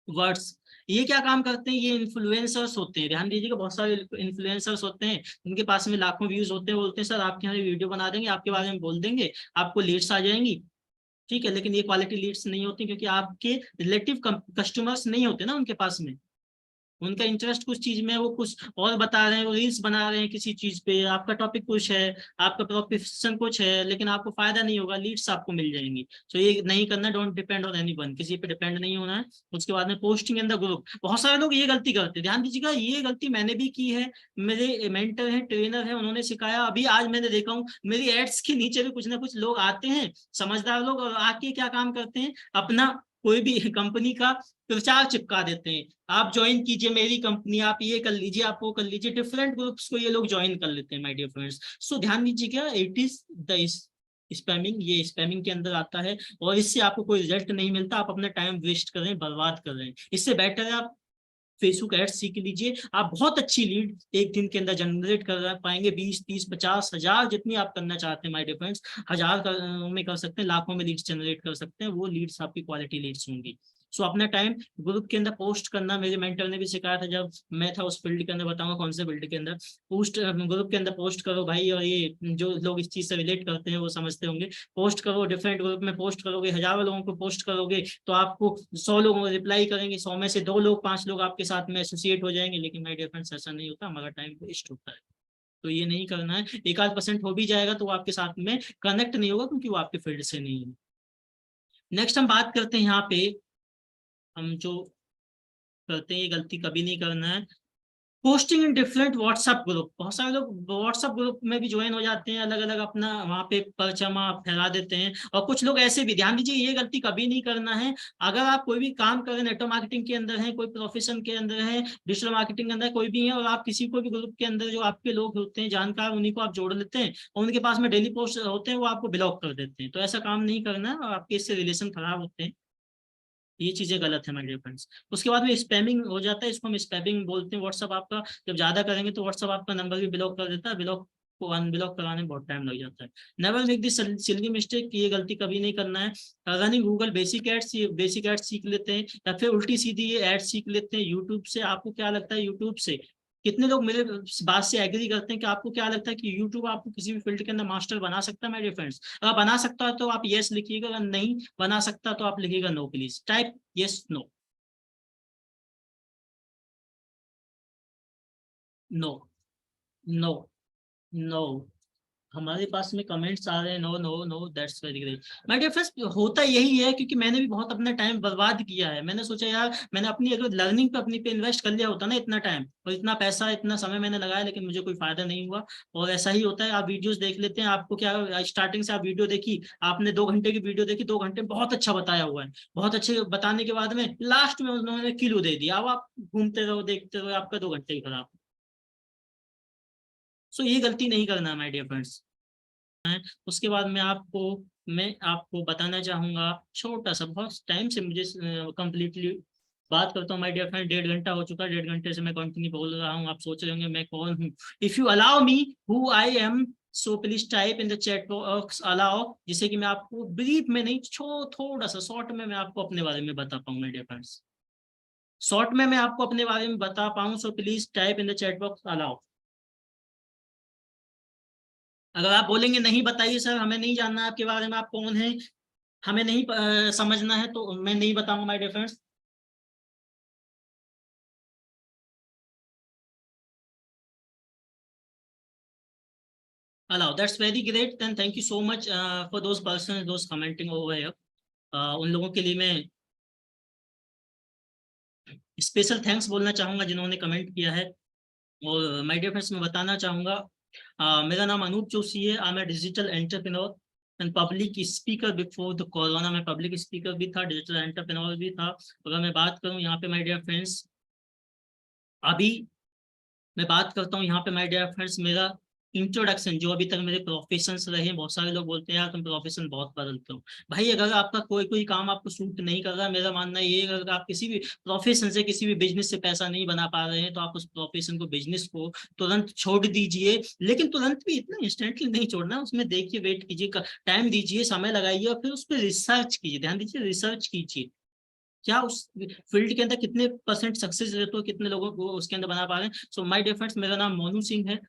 वर्ड्स, ये क्या काम करते हैं, ये इन्फ्लुएंसर्स होते हैं। ध्यान दीजिएगा, बहुत सारे इन्फ्लुएंसर्स होते हैं, उनके पास में लाखों व्यूज होते हैं। बोलते हैं सर आपके यहाँ वीडियो बना देंगे, आपके बारे में बोल देंगे, आपको लीड्स आ जाएंगी, ठीक है। लेकिन ये क्वालिटी लीड्स नहीं होती, क्योंकि आपके रिलेटिव कस्टमर्स नहीं होते ना उनके पास में। उनका इंटरेस्ट कुछ चीज में है, वो कुछ और बता रहे हैं, वो रील्स बना रहे हैं किसी चीज पे, आपका टॉपिक कुछ है, आपका प्रोफेशन कुछ है, लेकिन आपको फायदा नहीं होगा, लीड्स आपको मिल जाएंगी। तो ये नहीं करना, डोंट डिपेंड ऑन एनीवन, किसी पे डिपेंड नहीं होना है। उसके बाद में पोस्टिंग इन द ग्रुप, बहुत सारे लोग ये गलती करते हैं, ध्यान दीजिएगा, ये गलती मैंने भी की है। मेरे मेंटर हैं, ट्रेनर हैं, उन्होंने सिखाया। अभी आज मैंने देखा हूँ मेरी एड्स के नीचे भी कुछ ना कुछ लोग आते हैं, समझदार लोग, और आके क्या काम करते हैं, अपना कोई भी कंपनी का प्रचार चिपका देते हैं। आप ज्वाइन कीजिए मेरी कंपनी, आप ये कर लीजिए, आप वो कर लीजिए, डिफरेंट ग्रुप्स को ये लोग ज्वाइन कर लेते हैं माय डियर फ्रेंड्स। सो ध्यान दीजिएगा, इट इज द स्पैमिंग, ये स्पैमिंग के अंदर आता है, और इससे आपको कोई रिजल्ट नहीं मिलता। आप अपना टाइम वेस्ट कर रहे हैं, बर्बाद कर रहे हैं। इससे बेटर है आप फेसबुक एड्स सीख लीजिए। आप बहुत अच्छी लीड एक दिन के अंदर जनरेट कर पाएंगे, 20-30-50,000 जितनी आप करना चाहते हैं माय डियर फ्रेंड्स। हजार में कर सकते हैं, लाखों में लीड्स जनरेट कर सकते हैं। वो लीड्स आपकी क्वालिटी लीड्स होंगी। सो अपना टाइम ग्रुप के अंदर पोस्ट करना, मेरे मेंटर ने भी सिखाया था जब मैं था उस फील्ड के अंदर, बताऊंगा कौन से फील्ड के अंदर। पोस्ट ग्रुप के अंदर पोस्ट करो भाई, और ये जो लोग इस चीज से रिलेट करते हैं वो समझते होंगे। पोस्ट करो, डिफरेंट ग्रुप में पोस्ट करोगे, हजारों लोगों को पोस्ट करोगे, तो आपको 100 लोग रिप्लाई करेंगे, 100 में से 2 लोग 5 लोग आपके साथ में एसोसिएट हो जाएंगे। लेकिन माय डियर फ्रेंड्स ऐसा नहीं होता, हमारा टाइम वेस्ट होता है। तो ये नहीं करना है। 1-8% हो भी जाएगा तो वो आपके साथ में कनेक्ट नहीं होगा, क्योंकि वो आपके फील्ड से नहीं है। नेक्स्ट हम बात करते हैं यहाँ पे हम जो करते हैं ये गलती कभी नहीं करना है। Posting in different WhatsApp group, बहुत सारे लोग व्हाट्सएप ग्रुप में भी ज्वाइन हो जाते हैं, अलग अलग अपना वहाँ पे परचमा फैला देते हैं। और कुछ लोग ऐसे भी, ध्यान दीजिए ये गलती कभी नहीं करना है। अगर आप कोई भी काम कर रहे हैं, नेटवर्क मार्केटिंग के अंदर है, कोई प्रोफेशन के अंदर है, डिजिटल मार्केटिंग के अंदर कोई भी है, और आप किसी को भी ग्रुप के अंदर जो आपके लोग होते हैं जानकार, उन्हीं को आप जोड़ लेते हैं और उनके पास में डेली पोस्ट होते हैं, वो आपको ब्लॉक कर देते हैं। तो ऐसा काम नहीं करना है और आपके इससे रिलेशन खराब होते हैं, ये चीजें गलत है माय डियर फ्रेंड्स। उसके बाद में स्पैमिंग हो जाता है, इसको हम स्पैमिंग बोलते हैं। व्हाट्सअप आपका जब ज्यादा करेंगे तो व्हाट्सअप आपका नंबर भी ब्लॉक कर देता है, ब्लॉक को अनब्लॉक कराने में बहुत टाइम लग जाता है। Never make this silly mistake, ये गलती कभी नहीं करना है। रनिंग गूगल बेसिक एड्स, ये बेसिक एड्स सीख लेते हैं या फिर उल्टी सीधी ये एड्स सीख लेते हैं यूट्यूब से। आपको क्या लगता है यूट्यूब से, कितने लोग मेरे बात से एग्री करते हैं कि आपको क्या लगता है कि यूट्यूब आपको किसी भी फील्ड के अंदर मास्टर बना सकता है? मेरे फ्रेंड्स, अगर बना सकता है तो आप यस लिखिएगा, अगर नहीं बना सकता तो आप लिखिएगा no. Please type yes no. No, no, no. हमारे पास में कमेंट्स आ रहे हैं no no no, that's very great my dear friends. होता यही है क्योंकि मैंने भी बहुत अपना टाइम बर्बाद किया है। मैंने सोचा यार मैंने अपनी अगर लर्निंग पे अपनी पे इन्वेस्ट कर लिया होता ना, इतना टाइम और इतना पैसा इतना समय मैंने लगाया, लेकिन मुझे कोई फायदा नहीं हुआ। और ऐसा ही होता है, आप वीडियोस देख लेते हैं, आपको क्या स्टार्टिंग से आप वीडियो देखी, आपने 2 घंटे की वीडियो देखी, 2 घंटे बहुत अच्छा बताया हुआ है, बहुत अच्छे बताने के बाद में लास्ट में उन्होंने किलो दे दिया, अब आप घूमते रहो देखते रहो, आपका 2 घंटे ही खराब। सो ये गलती नहीं करना माय डियर फ्रेंड्स। उसके बाद मैं आपको बताना चाहूंगा छोटा सा, बहुत टाइम से मुझे कंप्लीटली बात करता हूँ माय डियर फ्रेंड। 1.5 घंटा हो चुका है, 1.5 घंटे से मैं कंटिन्यू बोल रहा हूँ। आप सोच रहे होंगे मैं कौन हूँ। If you allow me who I am, so please type in the chat box allow, जिससे कि मैं आपको ब्रीफ में नहीं, थोड़ा सा शॉर्ट में मैं आपको अपने बारे में बता पाऊँ माय डियर फ्रेंड्स। शॉर्ट में मैं आपको अपने बारे में बता पाऊँ, so please type in the chat box allow. अगर आप बोलेंगे नहीं बताइए सर, हमें नहीं जानना आपके बारे में, आप कौन हैं, हमें नहीं समझना है, तो मैं नहीं बताऊंगा my dear friends. Allow, that's very great, then thank you so much for those person those commenting over here. उन लोगों के लिए मैं स्पेशल थैंक्स बोलना चाहूंगा जिन्होंने कमेंट किया है। और माय डियर फ्रेंड्स मैं बताना चाहूंगा, मेरा नाम अनूप जोशी है, I am a digital entrepreneur and public speaker. Before the corona मैं पब्लिक स्पीकर भी था, डिजिटल एंटरप्रेन्योर भी था। अगर मैं बात करूं यहाँ पे माय डियर फ्रेंड्स, अभी मैं बात करता हूँ यहाँ पे माय डियर फ्रेंड्स, मेरा इंट्रोडक्शन जो अभी तक मेरे प्रोफेशन रहे हैं। बहुत सारे लोग बोलते हैं यार तुम प्रोफेशन बहुत बदलते हो। भाई अगर आपका कोई कोई काम आपको सूट नहीं कर रहा, मेरा मानना ये है अगर आप किसी भी प्रोफेशन से किसी भी बिजनेस से पैसा नहीं बना पा रहे हैं तो आप उस प्रोफेशन को बिजनेस को तुरंत छोड़ दीजिए। लेकिन तुरंत भी इतना इंस्टेंटली नहीं छोड़ना, उसमें देखिए, वेट कीजिए, टाइम दीजिए, समय लगाइए और फिर उस पर रिसर्च कीजिए। ध्यान दीजिए, रिसर्च कीजिए क्या उस फील्ड के अंदर कितने परसेंट सक्सेस रेट हो, कितने लोगों को उसके अंदर बना पा रहे हैं। सो माय डियर फ्रेंड्स, मेरा नाम मोनू सिंह है।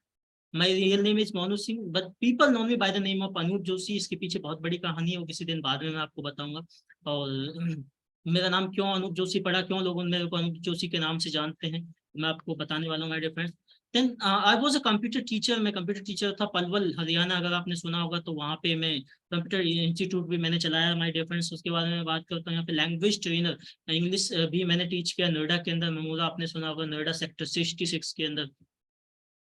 My real name is Monu Singh but people know me by the name of Anoop Joshi. इसके पीछे बहुत बड़ी कहानी है, वो किसी दिन बाद में मैं आपको बताऊंगा। और मेरा नाम क्यों अनूप जोशी पड़ा, क्यों लोग मेरे को अनूप जोशी के नाम से जानते हैं, मैं आपको बताने वाला हूँ my dear friends. Then I was a computer teacher, मैं कंप्यूटर टीचर था पलवल हरियाणा, अगर आपने सुना होगा तो वहाँ पे मैं कंप्यूटर इंस्टीट्यूट भी मैंने चलाया माय डियर फ्रेंड्स। उसके बाद में बात करता हूँ यहाँ पे लैंग्वेज ट्रेनर, इंग्लिश भी मैंने टीच किया नोएडा के अंदर, मेमोरा आपने सुना होगा, नोएडा सेक्टर 66 के अंदर,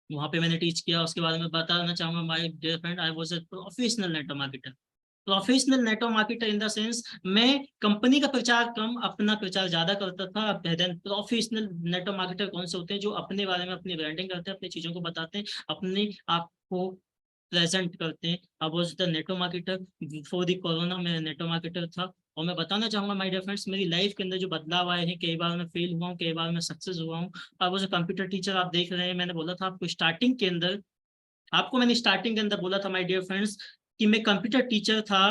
वहाँ पे मैंने टीच किया। उसके बाद में बताना चाहूंगा my dear friend, I was a professional network marketer. Professional network marketer in the sense, मैं कंपनी का प्रचार कम अपना प्रचार ज्यादा करता था। देन प्रोफेशनल नेटवर्क मार्केटर कौन से होते हैं, जो अपने बारे में अपनी ब्रांडिंग करते हैं, अपनी चीजों को बताते हैं, अपने आप को प्रेजेंट करते हैं। I was the network marketer before the corona, मैं नेटवर्क मार्केटर था। और मैं बताना चाहूंगा माय डियर फ्रेंड्स, मेरी लाइफ के अंदर जो बदलाव आए हैं, कई बार मैं फेल हुआ हूँ, कई बार मैं सक्सेस हुआ हूँ। आई वाज अ कंप्यूटर टीचर, आप देख रहे हैं, मैंने बोला था आपको स्टार्टिंग के अंदर, आपको मैंने स्टार्टिंग के अंदर बोला था माय डियर फ्रेंड्स कि मैं कंप्यूटर टीचर था।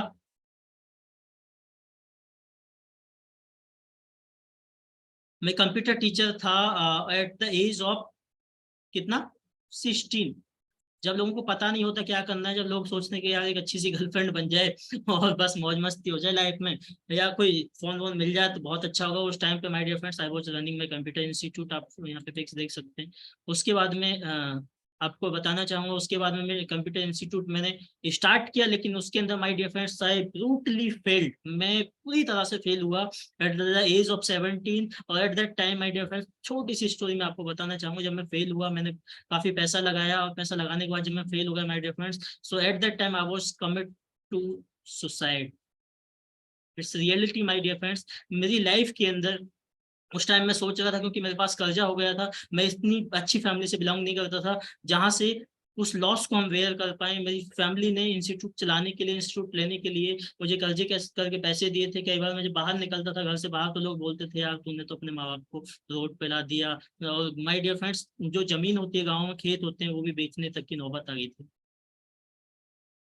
मैं कंप्यूटर टीचर था एट द एज ऑफ कितना, 16। जब लोगों को पता नहीं होता क्या करना है, जब लोग सोचते हैं कि यार एक अच्छी सी गर्लफ्रेंड बन जाए और बस मौज मस्ती हो जाए लाइफ में, या कोई फोन वोन मिल जाए तो बहुत अच्छा होगा। उस टाइम पे my dear friends I was running my computer institute, आप यहाँ पे पिक्स देख सकते हैं। उसके बाद में आपको बताना चाहूंगा। उसके बाद में मेरे कंप्यूटर इंस्टीट्यूट मैंने स्टार्ट किया, लेकिन उसके अंदर my dear friends I brutally failed. मैं पूरी तरह से फेल हुआ एट द एज ऑफ 17। और at that time my dear friends, छोटी सी स्टोरी मैं आपको बताना चाहूंगा। जब मैं फेल हुआ, मैंने काफी पैसा लगाया, और पैसा लगाने के बाद जब मैं फेल हो गया my dear friends, so at that time I was commit to suicide. It's reality my dear friends. मेरी लाइफ के अंदर उस टाइम मैं सोच रहा था, क्योंकि मेरे पास कर्जा हो गया था। मैं इतनी अच्छी फैमिली से बिलोंग नहीं करता था जहां से उस लॉस को हम वेयर कर पाए। मेरी फैमिली ने इंस्टीट्यूट चलाने के लिए, इंस्टीट्यूट लेने के लिए मुझे कर्जे करके पैसे दिए थे। कई बार मुझे बाहर निकलता था घर से बाहर, तो लोग बोलते थे यार तूने तो अपने माँ बाप को रोड पे ला दिया। और माय डियर फ्रेंड्स, जो जमीन होती है गाँव में, खेत होते हैं, वो भी बेचने तक की नौबत आ गई थी।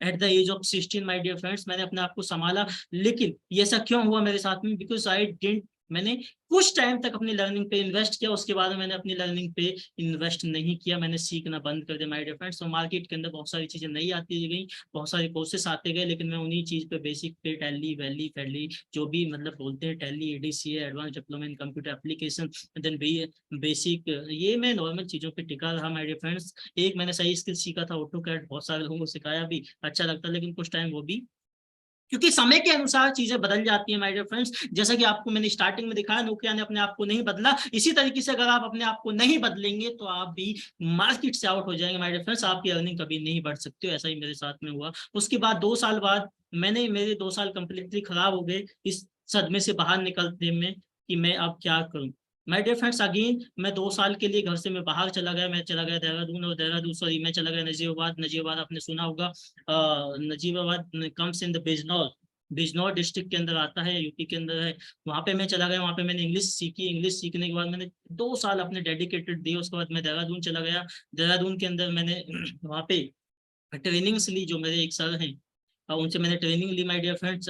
At the age of 16 my dear friends, मैंने अपने आप को संभाला। लेकिन ये ऐसा क्यों हुआ मेरे साथ में? बिकॉज आई डिडंट, मैंने कुछ टाइम तक अपनी लर्निंग पे इन्वेस्ट किया, उसके बाद मैंने अपनी लर्निंग पे इन्वेस्ट नहीं किया। मैंने सीखना बंद कर दिया माय डियर फ्रेंड्स। तो मार्केट के अंदर बहुत सारी चीजें नई आती गई, बहुत सारे कोर्सेस आते गए, लेकिन मैं उन्हीं चीज पे, बेसिक पे, टैली वैली फैली, जो भी मतलब बोलते हैं, Tally, ADCA, advance diploma in computer application, then basic, ये मैं नॉर्मल चीजों पे टिका रहा माय डियर फ्रेंड्स। एक मैंने सही स्किल सीखा था, ऑटोकैड, बहुत सारे लोगों को सिखाया भी, अच्छा लगता है, लेकिन कुछ टाइम वो भी, क्योंकि समय के अनुसार चीजें बदल जाती हैं माय डियर फ्रेंड्स। जैसा कि आपको मैंने स्टार्टिंग में दिखाया, नोकिया ने अपने आप को नहीं बदला। इसी तरीके से अगर आप अपने आप को नहीं बदलेंगे तो आप भी मार्केट से आउट हो जाएंगे माय डियर फ्रेंड्स। आपकी अर्निंग कभी नहीं बढ़ सकती हो। ऐसा ही मेरे साथ में हुआ। उसके बाद 2 साल बाद मेरे 2 साल कंप्लीटली खराब हो गए इस सदमे से बाहर निकलते में, कि मैं अब क्या करूं। माय डियर फ्रेंड्स, अगेन मैं 2 साल के लिए घर से मैं बाहर चला गया। मैं चला गया देहरादून, और देहरादून, सॉरी, मैं चला गया नजीबाबाद। नजीबाबाद आपने सुना होगा, Najibabad comes in the Bijnor, Bijnor district के अंदर आता है, यूपी के अंदर है। वहां पे मैं चला गया, वहां पे मैंने इंग्लिश सीखी। इंग्लिश सीखने के बाद मैंने 2 साल अपने डेडिकेटेड दिए। उसके बाद मैं देहरादून चला गया। देहरादून के अंदर मैंने वहाँ पे ट्रेनिंग्स ली। जो मेरे एक सर हैं, उनसे मैंने ट्रेनिंग ली माय डियर फ्रेंड्स।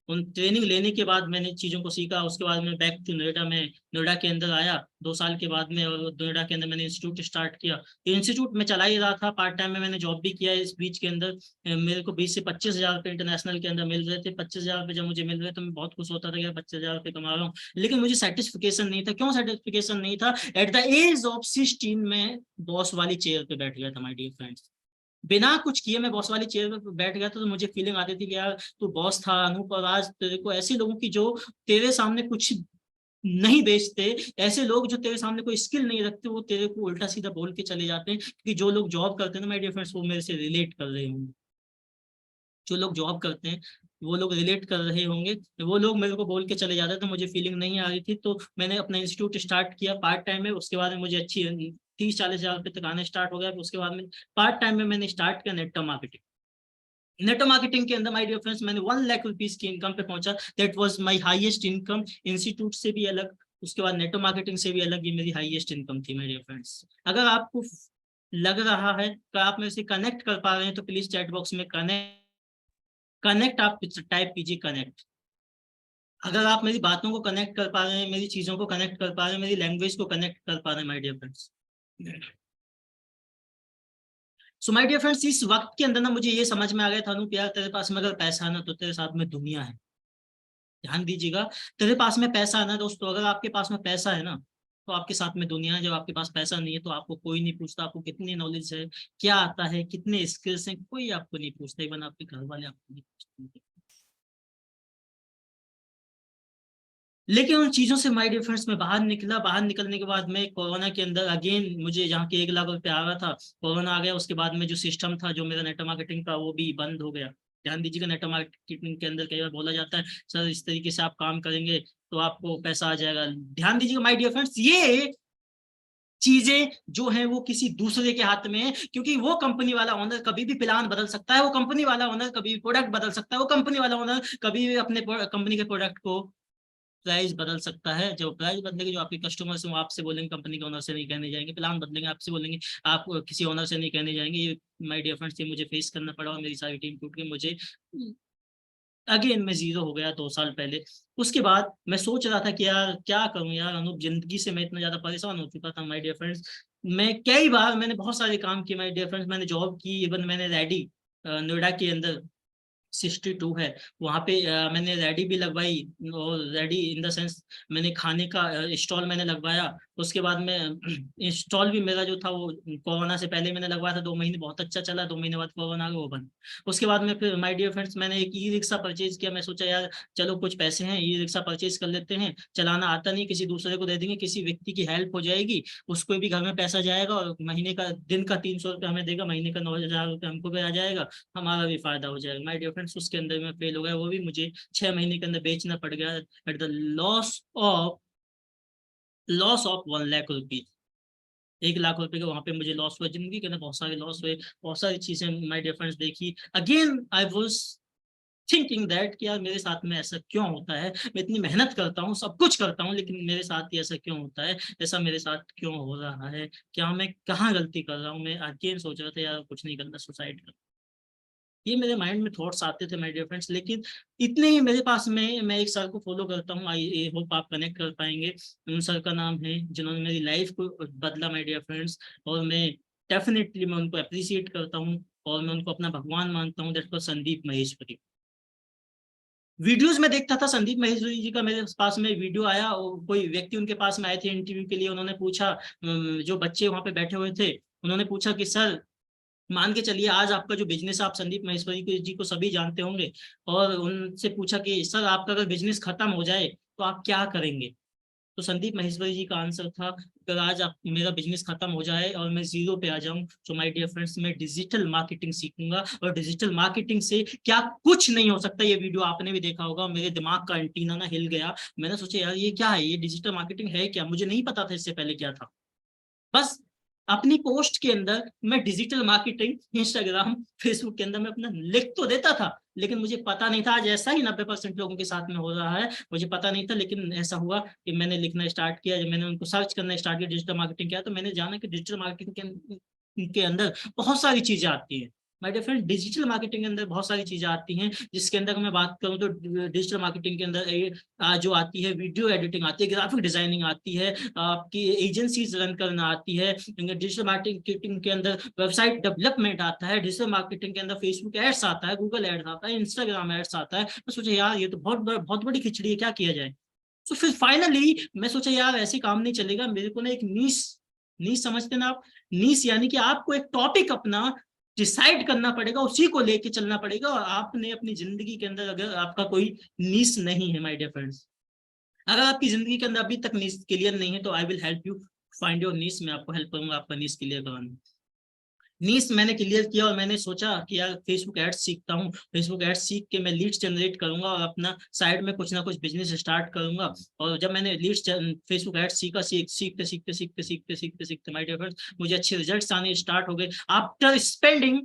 उन ट्रेनिंग लेने के बाद मैंने चीज़ों को सीखा। उसके बाद मैं बैक टू नोएडा में, नोएडा के अंदर आया 2 साल के बाद में, और नोएडा के अंदर मैंने इंस्टीट्यूट स्टार्ट किया। इंस्टीट्यूट में चला ही रहा था, पार्ट टाइम में मैंने जॉब भी किया इस बीच के अंदर। मेरे को 20 से 25 हज़ार रुपये इंटरनेशनल के अंदर मिल रहे थे। 25 हज़ार रुपये जब मुझे मिल रहे, तो मैं बहुत खुश होता था कि 25 हज़ार रुपये कमा रहा हूँ। लेकिन मुझे सेटिस्फिकेशन नहीं था। क्यों सेटिस्फिकेशन नहीं था? एट द एज ऑफ 16 में बॉस वाली चेयर पे बैठ गया था माय डियर फ्रेंड्स। बिना कुछ किए मैं बॉस वाली चेयर पे बैठ गया था। तो मुझे फीलिंग आती थी कि यार तू बॉस था अनूप, और आज तेरे को ऐसे लोगों की, जो तेरे सामने कुछ नहीं बेचते, ऐसे लोग जो तेरे सामने कोई स्किल नहीं रखते, वो तेरे को उल्टा सीधा बोल के चले जाते हैं। क्योंकि जो लोग जॉब करते हैं ना माय डियर फ्रेंड्स, वो मेरे से रिलेट कर रहे होंगे। जो लोग जॉब करते हैं वो लोग रिलेट कर रहे होंगे। वो लोग मेरे को बोल के चले जाते, तो मुझे फीलिंग नहीं आ रही थी। तो मैंने अपना इंस्टीट्यूट स्टार्ट किया पार्ट टाइम में। उसके बाद में मुझे अच्छी 30-40 हज़ार रुपये तक आने स्टार्ट हो गया। उसके बाद में पार्ट टाइम में मैंने स्टार्ट किया नेटवर्क मार्केटिंग। नेटवर्क मार्केटिंग के अंदर माय डियर फ्रेंड्स, मैंने 1 लाख रुपीज की इनकम पे पहुंचा। That was my highest income. Institute से भी अलग, उसके बाद नेटवर्क मार्केटिंग से भी अलग, ये मेरी हाईएस्ट इनकम थी माय डियर फ्रेंड्स। अगर आपको लग रहा है कि आप मेरे से कनेक्ट कर पा रहे हैं, तो प्लीज चैट बॉक्स में कनेक्ट, कनेक्ट आप टाइप कीजिए, कनेक्ट। अगर आप मेरी बातों को कनेक्ट कर पा रहे हैं, मेरी चीजों को कनेक्ट कर पा रहे हैं, मेरी लैंग्वेज को कनेक्ट कर पा रहे हैं my dear friends. So my dear friends, इस वक्त के अंदर ना मुझे ये समझ में आ गया था, अनूप यार तेरे पास में अगर पैसा है ना, तो तेरे साथ में दुनिया है। ध्यान दीजिएगा, तेरे पास में पैसा है ना दोस्तों, अगर आपके पास में पैसा है ना, तो आपके साथ में दुनिया है। जब आपके पास पैसा नहीं है, तो आपको कोई नहीं पूछता आपको कितनी नॉलेज है, क्या आता है, कितने स्किल्स हैं, कोई आपको नहीं पूछता। इवन आपके घर वाले आपको नहीं पूछते। लेकिन उन चीजों से माय डिफरेंस में बाहर निकला। बाहर निकलने के बाद में कोरोना के अंदर अगेन मुझे जहाँ के 1 लाख रुपए आ रहा था, कोरोना आ गया। उसके बाद में जो सिस्टम था, जो मेरा नेटवर्क मार्केटिंग का, वो भी बंद हो गया। ध्यान दीजिएगा, नेटवर्क मार्केटिंग के अंदर कई बार बोला जाता है सर इस तरीके से आप काम करेंगे तो आपको पैसा आ जाएगा। ध्यान दीजिएगा माय डियर फ्रेंड्स, ये चीजें जो है वो किसी दूसरे के हाथ में है। क्योंकि वो कंपनी वाला ओनर कभी भी प्लान बदल सकता है, वो कंपनी वाला ओनर कभी भी प्रोडक्ट बदल सकता है, वो कंपनी वाला ओनर कभी भी अपने कंपनी के प्रोडक्ट को प्राइस बदल सकता है। जो प्राइस बदलेगी, जो आपके कस्टमर्स हैं वो आपसे बोलेंगे, कंपनी के ओनर से नहीं कहने जाएंगे। प्लान बदलेंगे, आपसे बोलेंगे, आप किसी ओनर से नहीं कहने जाएंगे। ये माय डियर फ्रेंड्स, ये मुझे फेस करना पड़ा, और मेरी सारी टीम टूट गई। मुझे अगेन मैं जीरो हो गया 2 साल पहले। उसके बाद मैं सोच रहा था कि यार क्या करूं यार अनूप, जिंदगी से मैं इतना ज्यादा परेशान हो चुका था माय डियर फ्रेंड्स। मैं कई बार मैंने बहुत सारे काम किए माय डियर फ्रेंड्स। मैंने जॉब की, इवन मैंने रेडी नोएडा के अंदर 62 है। वहाँ पे मैंने रेडी भी लगवाई, और रेडी इन द सेंस मैंने खाने का स्टॉल मैंने लगवाया। उसके बाद में स्टॉल भी मेरा जो था वो कोरोना से पहले मैंने लगवाया था, 2 महीने बहुत अच्छा चला, 2 महीने बाद कोरोना आ गया, वो बंद। उसके बाद में फिर माय डियर फ्रेंड्स मैंने एक ई रिक्शा परचेज किया। मैं सोचा यार चलो कुछ पैसे हैं, ई रिक्शा परचेज कर लेते हैं, चलाना आता नहीं, किसी दूसरे को दे देंगे, किसी व्यक्ति की हेल्प हो जाएगी, उसको भी घर में पैसा जाएगा, और महीने का दिन का 300 रुपये हमें देगा, महीने का 9,000 रुपये हमको भी आ जाएगा, हमारा भी फायदा हो जाएगा। माय डियर फ्रेंड्स उसके अंदर में फेल हो गया, वो भी मुझे 6 महीने के अंदर बेचना पड़ गया at the loss of 1 lakh rupees. 1 lakh रुपए का वहां पे मुझे लॉस हुआ। जिंदगी के अंदर बहुत सारे लॉस हुए, बहुत सारी चीजें माय डियर फ्रेंड्स देखी। Again I was thinking that कि यार मेरे साथ में ऐसा क्यों होता है, मैं इतनी मेहनत करता हूँ, सब कुछ करता हूँ, लेकिन मेरे साथ ही ऐसा क्यों होता है, ऐसा मेरे साथ क्यों हो रहा है, क्या मैं कहाँ गलती कर रहा हूँ। मैं अगेन सोच रहा था यार कुछ नहीं करना, सुसाइड कर। ये मेरे माइंड में थॉट्स आते थे माय डियर फ्रेंड्स, लेकिन इतने ही मेरे पास में, मैं एक सर को फॉलो करता हूँ, आई होप आप कनेक्ट कर पाएंगे। उन सर का नाम है जिन्होंने मेरी लाइफ को बदला माय डियर फ्रेंड्स, और मैं डेफिनेटली मैं उनको अप्रिशिएट करता हूँ, और मैं उनको अपना भगवान मानता हूँ। That was Sandeep Maheshwari. Videos में देखता था संदीप महेश्वरी जी का, मेरे पास में वीडियो आया, कोई व्यक्ति उनके पास में आए थे इंटरव्यू के लिए, उन्होंने पूछा, जो बच्चे वहां पे बैठे हुए थे, उन्होंने पूछा कि सर मान के चलिए आज आपका जो बिजनेस, आप संदीप महेश्वरी जी को सभी जानते होंगे, और उनसे पूछा कि सर आपका अगर बिजनेस खत्म हो जाए तो आप क्या करेंगे। तो संदीप महेश्वरी जी का आंसर था, अगर आज आप मेरा बिजनेस खत्म हो जाए और मैं जीरो पे आ जाऊं, तो माय डियर फ्रेंड्स मैं डिजिटल मार्केटिंग सीखूंगा, और डिजिटल मार्केटिंग से क्या कुछ नहीं हो सकता। ये वीडियो आपने भी देखा होगा, मेरे दिमाग का एंटीना ना हिल गया। मैंने सोचा यार ये क्या है, ये डिजिटल मार्केटिंग है क्या, मुझे नहीं पता था इससे पहले क्या था। बस अपनी पोस्ट के अंदर मैं डिजिटल मार्केटिंग इंस्टाग्राम फेसबुक के अंदर मैं अपना लिख तो देता था, लेकिन मुझे पता नहीं था, आज ऐसा ही 90% लोगों के साथ में हो रहा है, मुझे पता नहीं था। लेकिन ऐसा हुआ कि मैंने लिखना स्टार्ट किया, जब मैंने उनको सर्च करना स्टार्ट किया डिजिटल मार्केटिंग क्या, तो मैंने जाना कि डिजिटल मार्केटिंग के अंदर बहुत सारी चीजें आती हैं। My dear friend digital marketing के अंदर बहुत सारी चीजें आती हैं, जिसके अंदर मैं बात करूं तो डिजिटल मार्केटिंग के अंदर जो आती है, वीडियो एडिटिंग आती है, ग्राफिक डिजाइनिंग आती है, आपकी एजेंसीज रन करना आती है, डिजिटल मार्केटिंग के अंदर वेबसाइट डेवलपमेंट आता है, डिजिटल मार्केटिंग के अंदर फेसबुक एड्स आता है, गूगल एड्स आता है, इंस्टाग्राम एड्स आता है। मैं सोचा यार ये तो बहुत बड़ी खिचड़ी है, क्या किया जाए। तो फिर फाइनली मैं सोचा यार ऐसे काम नहीं चलेगा, मेरे को ना एक नीश, नीश समझते ना आप, नीश यानी कि आपको एक टॉपिक अपना डिसाइड करना पड़ेगा, उसी को लेके चलना पड़ेगा। और आपने अपनी जिंदगी के अंदर अगर आपका कोई नीश नहीं है माय डियर फ्रेंड्स, अगर आपकी जिंदगी के अंदर अभी तक नीश क्लियर नहीं है, तो I will help you find your niche. मैं आपको हेल्प करूंगा आपका नीश क्लियर करवाने। नीश मैंने क्लियर किया, और मैंने सोचा कि यार फेसबुक एड्स सीखता हूँ, फेसबुक एड्स सीख के मैं लीड्स जनरेट करूंगा, और अपना साइड में कुछ ना कुछ बिजनेस स्टार्ट करूंगा। और जब मैंने लीड्स फेसबुक एड्स सीखा, सीखते सीखते सीखते सीखते सीखते सीखते माय डियर फ्रेंड्स मुझे अच्छे रिजल्ट्स आने स्टार्ट हो गए। आफ्टर स्पेंडिंग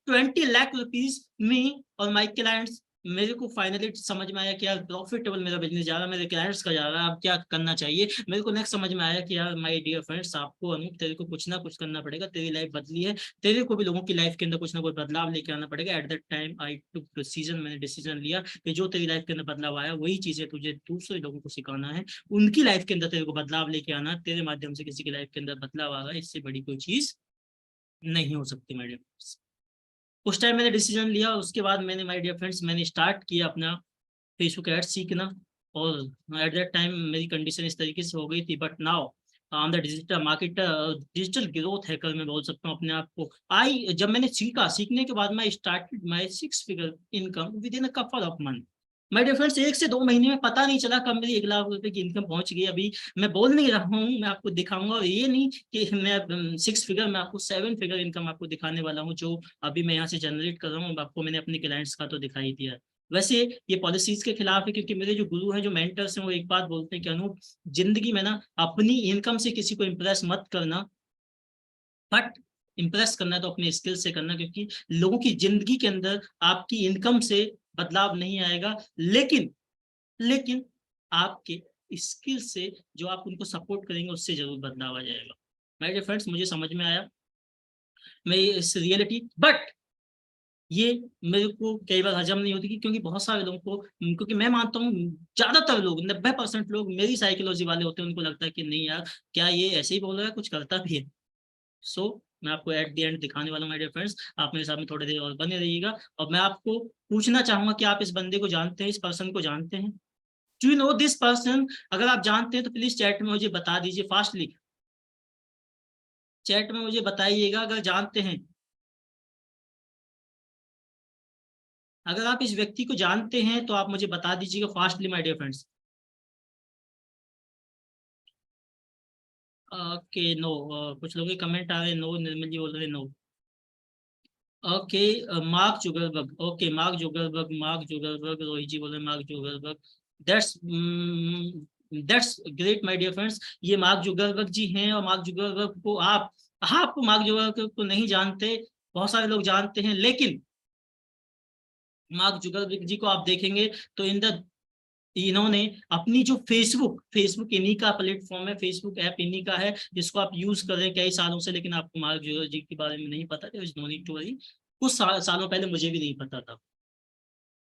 20 लाख रुपीज मी और माई क्लाइंट्स, मेरे को फाइनली समझ में आया कि यार प्रॉफिटेबल मेरा बिजनेस जा रहा है, मेरे क्लाइंट्स का जा रहा है, अब क्या करना चाहिए। मेरे को नेक्स्ट समझ में आया कि यार माय डियर फ्रेंड्स, आपको अनूप तेरे को कुछ ना कुछ करना पड़ेगा, तेरी लाइफ बदली है, तेरे को भी लोगों की लाइफ के अंदर कुछ ना कुछ बदलाव लेके आना पड़ेगा। Eight that time I took decision, मैंने डिसीजन लिया कि जो तेरी लाइफ के अंदर बदलाव आया वही चीजें तुझे दूसरे लोगों को सिखाना है, उनकी लाइफ के अंदर तेरे को बदलाव लेके आना, तेरे माध्यम से किसी की लाइफ के अंदर बदलाव आ रहा है, इससे बड़ी कोई चीज नहीं हो सकती माय डियर। उस टाइम मैंने डिसीजन लिया, उसके बाद मैंने माय डियर फ्रेंड्स मैंने स्टार्ट किया अपना फेसबुक एड्स सीखना। और एट दैट टाइम मेरी कंडीशन इस तरीके से हो गई थी, but now on the digital market, digital growth hacker मैं बोल सकता हूँ अपने आप को। जब मैंने सीखने के बाद मैं started my 6 figure income within a couple of month. My dear friends 1 से 2 महीने में पता नहीं चला कब मेरी 1 लाख रुपए की इनकम पहुंच गई। अभी मैं बोल नहीं रहा हूँ, मैं आपको दिखाऊंगा, और ये नहीं कि मैं 6 फिगर, मैं आपको 7 फिगर इनकम आपको दिखाने वाला हूँ, जो अभी मैं यहाँ से जनरेट कर रहा हूँ। आपको मैंने अपने क्लाइंट्स का तो दिखाई दिया। वैसे ये पॉलिसीज के खिलाफ है, क्योंकि मेरे जो गुरु हैं, जो मेंटर्स हैं, वो एक बात बोलते हैं कि अनूप, जिंदगी में ना अपनी इनकम से किसी को इम्प्रेस मत करना, बट इम्प्रेस करना है तो अपने स्किल से करना, क्योंकि लोगों की जिंदगी के अंदर आपकी इनकम से बदलाव नहीं आएगा, लेकिन आपके स्किल से जो आप उनको सपोर्ट करेंगे उससे जरूर बदलाव आ जाएगा। माय डियर फ्रेंड्स मुझे समझ में आया मैं इस रियलिटी, बट ये मेरे को कई बार हजम नहीं होती, क्योंकि बहुत सारे लोगों को, क्योंकि मैं मानता हूँ ज्यादातर लोग 90% लोग मेरी साइकोलॉजी वाले होते हैं, उनको लगता है कि नहीं यार क्या ये ऐसे ही बोल रहा है, कुछ करता भी है। सो मैं आपको एट द एंड दिखाने वाला हूँ माय डियर फ्रेंड्स, आप मेरे साथ में थोड़ी देर और बने रहिएगा। और मैं आपको पूछना चाहूंगा कि आप इस बंदे को जानते हैं, इस पर्सन को जानते हैं? Do you know this person? अगर आप जानते हैं तो प्लीज चैट में मुझे बता दीजिए फास्टली, चैट में मुझे बताइएगा अगर जानते हैं। अगर आप इस व्यक्ति को जानते हैं तो आप मुझे बता दीजिएगा fastly my dear friends. Okay no, कुछ लोग कमेंट आ रहे हैं नो, निर्मल जी बोल रहे हैं no. Okay, Mark Zuckerberg, okay Mark Zuckerberg, Mark Zuckerberg, Rohit ji बोल रहे हैं Mark Zuckerberg. That's that's great my dear friends, ये मार्क जुगरबर्ग जी हैं। और मार्क जुगरबर्ग को आप मार्क जुगरबर्ग को नहीं जानते, बहुत सारे लोग जानते हैं, लेकिन मार्क जुगरबर्ग जी को आप देखेंगे तो इन्होंने अपनी जो फेसबुक इन्हीं का प्लेटफॉर्म है, फेसबुक ऐप इन्हीं का है जिसको आप यूज कर रहे हैं कई सालों से। लेकिन आपको मार्क जुगरबर्ग जी के बारे में नहीं पता था, नो नीड टू वरी। कुछ सालों पहले मुझे भी नहीं पता था।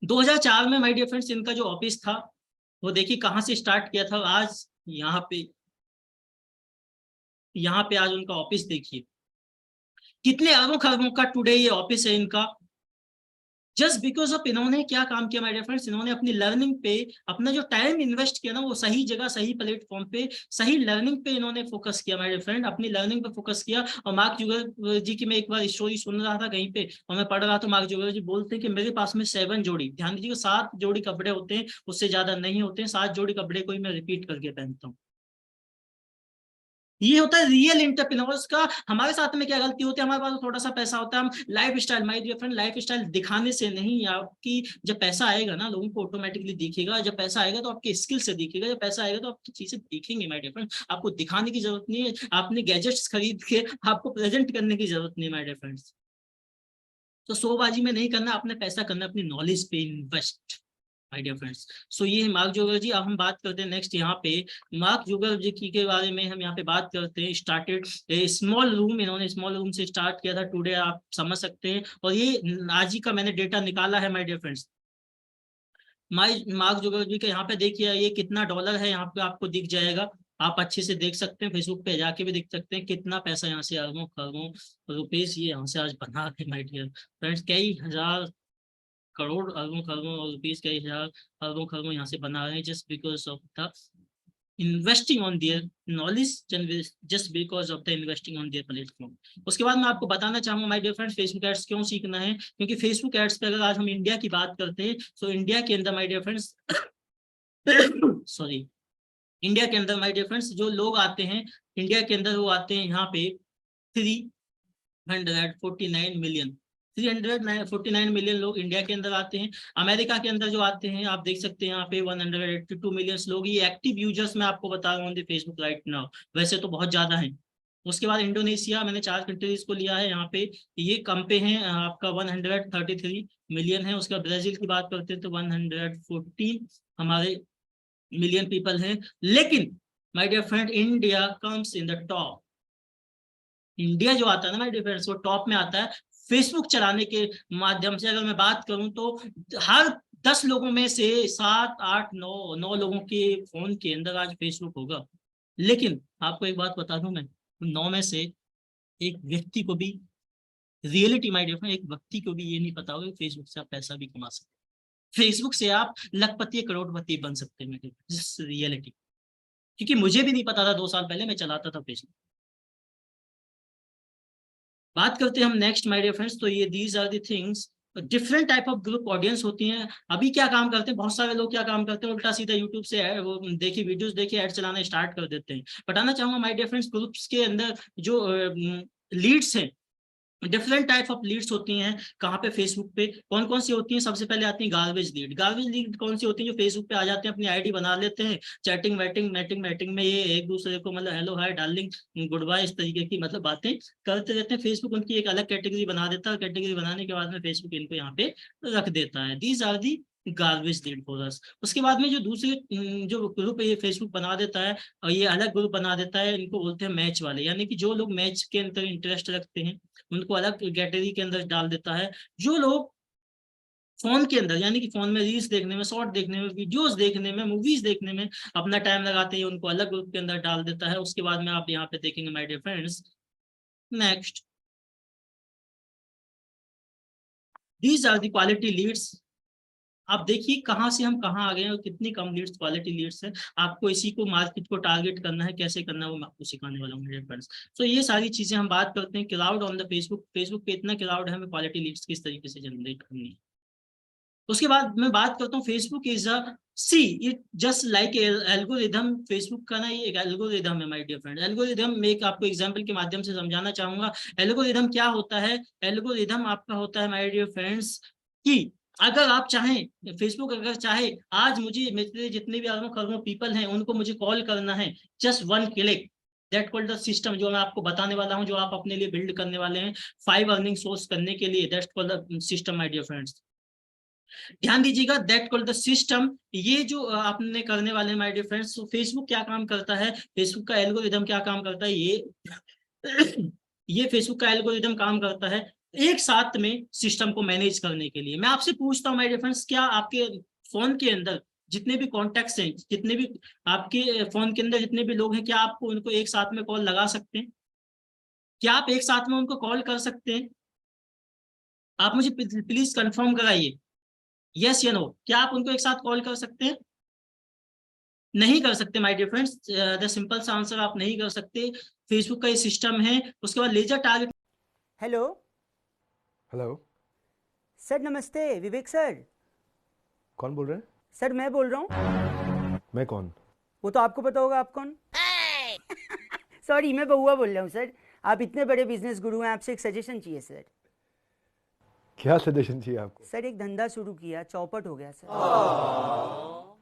2004 में माय डियर फ्रेंड्स इनका जो ऑफिस था वो देखिए कहाँ से स्टार्ट किया था। आज यहाँ पे आज उनका ऑफिस देखिए, कितने अरबों खरबों का टुडे ये ऑफिस है इनका। जस्ट बिकॉज ऑफ इन्होंने क्या काम किया माय डियर फ्रेंड्स, इन्होंने अपनी लर्निंग पे अपना जो टाइम इन्वेस्ट किया ना, वो सही जगह सही प्लेटफॉर्म पे सही लर्निंग पे इन्होंने फोकस किया माय डियर फ्रेंड, अपनी लर्निंग पे फोकस किया। और मार्क जुगर जी की मैं एक बार स्टोरी सुन रहा था कहीं पे और मैं पढ़ रहा था, मार्क जुगर जी बोलते हैं कि मेरे पास में 7 जोड़ी, ध्यान दीजिएगा 7 जोड़ी कपड़े होते हैं, उससे ज्यादा नहीं होते हैं, 7 जोड़ी कपड़े को ही मैं रिपीट करके पहनता हूँ। ये होता है रियल एंटरप्रेन्योर्स का। हमारे साथ में क्या गलती होती है, हमारे पास थोड़ा सा पैसा होता है, हम lifestyle, my dear friend, lifestyle दिखाने से नहीं, आपकी जब पैसा आएगा ना लोगों को ऑटोमेटिकली दिखेगा। जब पैसा आएगा तो आपके स्किल से दिखेगा, जब पैसा आएगा तो आपकी चीजें दिखेंगे माय डियर फ्रेंड। आपको दिखाने की जरूरत नहीं है, आपने गैजेट्स खरीद के आपको प्रेजेंट करने की जरूरत नहीं माय डियर फ्रेंड्स। तो शोबाजी में नहीं करना, अपने पैसा करना अपनी नॉलेज पे इन्वेस्ट माय डियर फ्रेंड्स। सो ये है मार्क जुगर जी। अब हम बात करते हैं नेक्स्ट यहाँ पे मार्क जुगर जी की के बारे में। हम यहाँ पे बात करते हैं स्टार्टेड स्मॉल रूम, इन्होंने स्मॉल रूम से स्टार्ट किया था टुडे, आप समझ सकते हैं। और ये आज ही का मैंने डेटा निकाला है माय डियर फ्रेंड्स। मार्क जुगर जी का यहाँ पे देखिए ये कितना डॉलर है, यहाँ पे आपको दिख जाएगा, आप अच्छे से देख सकते हैं, फेसबुक पे जाके भी देख सकते हैं कितना पैसा यहाँ से अरबों खरबों रुपीस ये यहाँ से आज बना के माय डियर फ्रेंड्स। कई हजार करोड़ अरबों खरबों और रुपीस, कई हजार अरबों खरबों यहाँ से बना रहे हैं just because of the investing on their knowledge, just because of the investing on their platform. उसके बाद मैं आपको बताना चाहूंगा my dear friends Facebook ads क्यों सीखना है, क्योंकि फेसबुक एड्स पे अगर आज हम इंडिया की बात करते हैं तो इंडिया के अंदर my dear friends sorry, India के अंदर माय डियर फ्रेंड्स जो लोग आते हैं इंडिया के अंदर, वो आते हैं यहाँ पे 349 मिलियन, 349 मिलियन लोग इंडिया के अंदर आते हैं। अमेरिका के अंदर जो आते हैं आप देख सकते हैं यहाँ पे 182 मिलियन लोग, ये एक्टिव यूजर्स मैं आपको बता रहा हूँ फेसबुक राइट नाउ, वैसे तो बहुत ज्यादा है। उसके बाद इंडोनेशिया, मैंने 4 कंट्रीज को लिया है यहाँ पे, ये कम पे हैं, आपका 133 मिलियन है। उसका ब्राजील की बात करते हैं तो 114 हमारे मिलियन पीपल हैं। लेकिन my dear friend India comes in the top, India जो आता है ना माय डियर फ्रेंड्स वो टॉप में आता है फेसबुक चलाने के माध्यम से। अगर मैं बात करूं तो हर 10 लोगों में से 7 8 9 लोगों के फोन के अंदर आज फेसबुक होगा। लेकिन आपको एक बात बता दूं, मैं 9 में से एक व्यक्ति को भी, रियलिटी माय डियर फ्रेंड, एक व्यक्ति को भी ये नहीं पता होगा फेसबुक से आप पैसा भी कमा सकते हैं, फेसबुक से आप लखपति करोड़पति बन सकते हैं, रियलिटी। क्योंकि मुझे भी नहीं पता था 2 साल पहले मैं चलाता था फेसबुक। बात करते हैं हम नेक्स्ट माय डियर फ्रेंड्स, तो ये these are the things, different type of group audience होती हैं। अभी क्या काम करते हैं बहुत सारे लोग, क्या काम करते हैं उल्टा सीधा यूट्यूब से वो देखिए वीडियोस देखिए ऐड चलाना स्टार्ट कर देते हैं। बताना चाहूंगा माय डियर फ्रेंड्स ग्रुप्स के अंदर जो लीड्स हैं, डिफरेंट टाइप ऑफ लीड्स होती हैं। कहाँ पे फेसबुक पे कौन कौन सी होती हैं, सबसे पहले आती है गार्बेज लीड। गार्बेज लीड कौन सी होती है, जो फेसबुक पे आ जाते हैं, अपनी आईडी बना लेते हैं, चैटिंग वैटिंग मैटिंग मैटिंग में ये एक दूसरे को मतलब hello hi darling goodbye इस तरीके की मतलब बातें करते रहते हैं। फेसबुक उनकी एक अलग कैटेगरी बना देता है, कैटेगरी बनाने के बाद में फेसबुक इनको यहाँ पे रख देता है। These are the garbage lead for us. उसके बाद में जो दूसरे जो ग्रुप ये फेसबुक बना देता है और ये अलग ग्रुप बना देता है, इनको बोलते हैं मैच वाले, यानी कि जो लोग मैच के अंदर इंटरेस्ट रखते हैं उनको अलग कैटेगरी के अंदर डाल देता है। जो लोग फोन के अंदर यानी कि फोन में रील्स देखने में, शॉर्ट देखने में, वीडियोस देखने में, मूवीज देखने में अपना टाइम लगाते हैं, उनको अलग ग्रुप के अंदर डाल देता है। उसके बाद में आप यहाँ पे देखेंगे my dear friends next these are the quality leads. आप देखिए कहाँ से हम कहाँ आ गए हैं और कितनी कम लीड्स, क्वालिटी लीड्स है। आपको इसी को, मार्केट को टारगेट करना है, कैसे करना है वो मैं आपको सिखाने वाला हूँ मेरे फ्रेंड्स। तो ये सारी चीजें हम बात करते हैं। Crowd on the Facebook, Facebook पे इतना क्राउड है, हमें क्वालिटी लीड्स किस तरीके से जनरेट करनी है। उसके बाद मैं बात करता हूँ Facebook is a see it just like algorithm. Facebook का ना ये एक एल्गोरिथम है माय डियर फ्रेंड। एल्गोरिथम मैं एक आपको एग्जांपल के माध्यम से समझाना चाहूंगा। एल्गोरिथम क्या होता है? एल्गोरिथम आपका होता है माय डियर फ्रेंड्स कि अगर आप चाहें, फेसबुक अगर चाहे आज मुझे, मेरे जितने भी अरबों खरबों पीपल हैं उनको मुझे कॉल करना है, just one click, that called the system, जो मैं आपको बताने वाला हूं, जो आप अपने लिए बिल्ड करने वाले हैं 5 अर्निंग सोर्स करने के लिए, that's called the system my dear friends. ध्यान दीजिएगा, दैट कॉल्ड द सिस्टम। ये जो आपने करने वाले माय डियर फ्रेंड्स, तो फेसबुक क्या काम करता है, फेसबुक का एल्गोरिदम क्या काम करता है, ये फेसबुक का एल्गोरिदम काम करता है एक साथ में सिस्टम को मैनेज करने के लिए। मैं आपसे पूछता हूँ माय डियर फ्रेंड्स, क्या आपके फोन के अंदर जितने भी कॉन्टेक्ट्स हैं, जितने भी आपके फोन के अंदर जितने भी लोग हैं, क्या आपको उनको एक साथ में कॉल लगा सकते हैं? क्या आप एक साथ में उनको कॉल कर सकते हैं? आप मुझे प्लीज कंफर्म कराइए, यस या नो, क्या आप उनको एक साथ कॉल कर सकते हैं? नहीं कर सकते my dear friends. The simple सा आंसर, आप नहीं कर सकते। फेसबुक का ये सिस्टम है। उसके बाद laser target. Hello hello. Sir, नमस्ते। विवेक सर। कौन बोल रहे हैं? सर मैं बोल रहा हूँ। मैं कौन? वो तो आपको पता होगा, आप कौन। सॉरी, मैं बउआ बोल रहा हूँ सर। आप इतने बड़े बिजनेस गुरु हैं, आपसे एक सजेशन चाहिए सर। क्या सजेशन चाहिए आपको? सर एक धंधा शुरू किया, चौपट हो गया सर।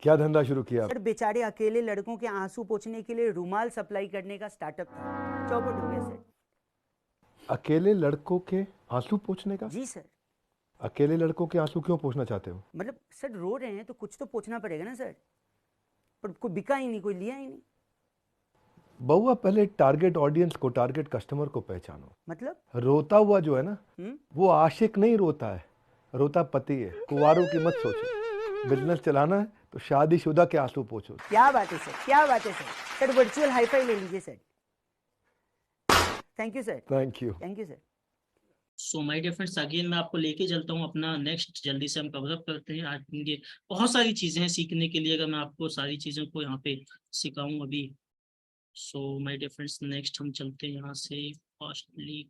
क्या धंधा शुरू किया? सर बेचारे अकेले लड़कों के आंसू पोंछने के लिए रुमाल सप्लाई करने का स्टार्टअप था, चौपट हो गया सर। अकेले लड़कों के आंसू पोंछने का? जी सर। अकेले लड़कों के आंसू क्यों पोंछना चाहते हो? मतलब सर रो रहे हैं तो कुछ तो पोंछना पड़ेगा ना सर, पर कोई बिका ही नहीं, कोई लिया ही नहीं। बउआ, पहले टारगेट ऑडियंस को, टारगेट कस्टमर को पहचानो। मतलब रोता हुआ जो है ना, वो आशिक नहीं रोता है, रोता पति है। कुंवारों की मत सोचो। बिजनेस चलाना है तो शादीशुदा के आंसू पोंछो। क्या बात है सर, क्या बात है सर। सर वर्चुअल हाईफाई ले लीजिए sir. Thank you sir. Thank you. Thank you sir. So my dear friends, again मैं आपको लेके चलता हूँ अपना नेक्स्ट, जल्दी से हम कवर अप करते हैं। आज ये बहुत सारी चीजें हैं सीखने के लिए, अगर मैं आपको सारी चीजों को यहाँ पे सिखाऊं अभी। So my dear friends, next हम चलते हैं यहाँ से fastly.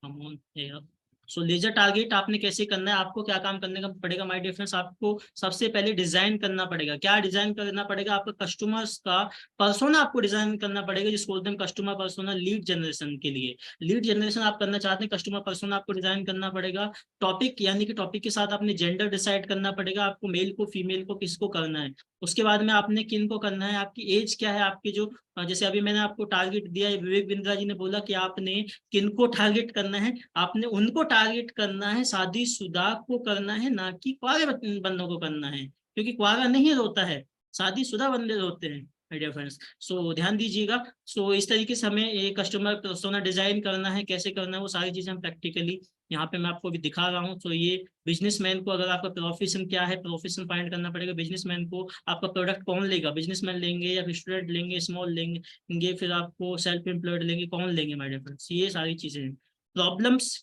Come on here. So laser target आपने कैसे करना है, आपको क्या काम करने का पड़ेगा माय डियर फ्रेंड्स? आपको सबसे पहले डिजाइन करना पड़ेगा। क्या डिजाइन करना पड़ेगा? आपका कस्टमर्स का पर्सोना आपको डिजाइन करना पड़ेगा, जिसको बोलते हैं कस्टमर पर्सोना लीड जनरेशन के लिए। लीड जनरेशन आप करना चाहते हैं, कस्टमर पर्सोना आपको डिजाइन करना पड़ेगा। टॉपिक, यानी कि टॉपिक के साथ आपने जेंडर डिसाइड करना पड़ेगा, आपको मेल को, फीमेल को, किसको करना है। उसके बाद में आपने किन को करना है, आपकी एज क्या है, आपके जो, जैसे अभी मैंने आपको टारगेट दिया है, विवेक बिंद्रा जी ने बोला कि आपने किनको टारगेट करना है, आपने उनको टारगेट करना है, शादीशुदा को करना है, ना कि कुंवारे बंदों को करना है, क्योंकि कुंवारा नहीं रोता है, शादीशुदा बंदे रोते हैं माय डियर फ्रेंड्स। सो ध्यान दीजिएगा। सो इस तरीके से हमें ये कस्टमर पर्सोना डिजाइन करना है, कैसे करना है वो सारी चीजें हम प्रैक्टिकली यहाँ पे मैं आपको अभी दिखा रहा हूँ। तो ये बिजनेसमैन को, अगर आपका प्रोफेशन क्या है, प्रोफेशन फाइंड करना पड़ेगा। बिजनेसमैन को आपका प्रोडक्ट कौन लेगा, बिजनेसमैन लेंगे या फिर स्टूडेंट लेंगे, स्मॉल लेंगे, फिर आपको सेल्फ एम्प्लॉयड लेंगे, कौन लेंगे माय डियर फ्रेंड्स? ये सारी चीजें हैं। प्रॉब्लम्स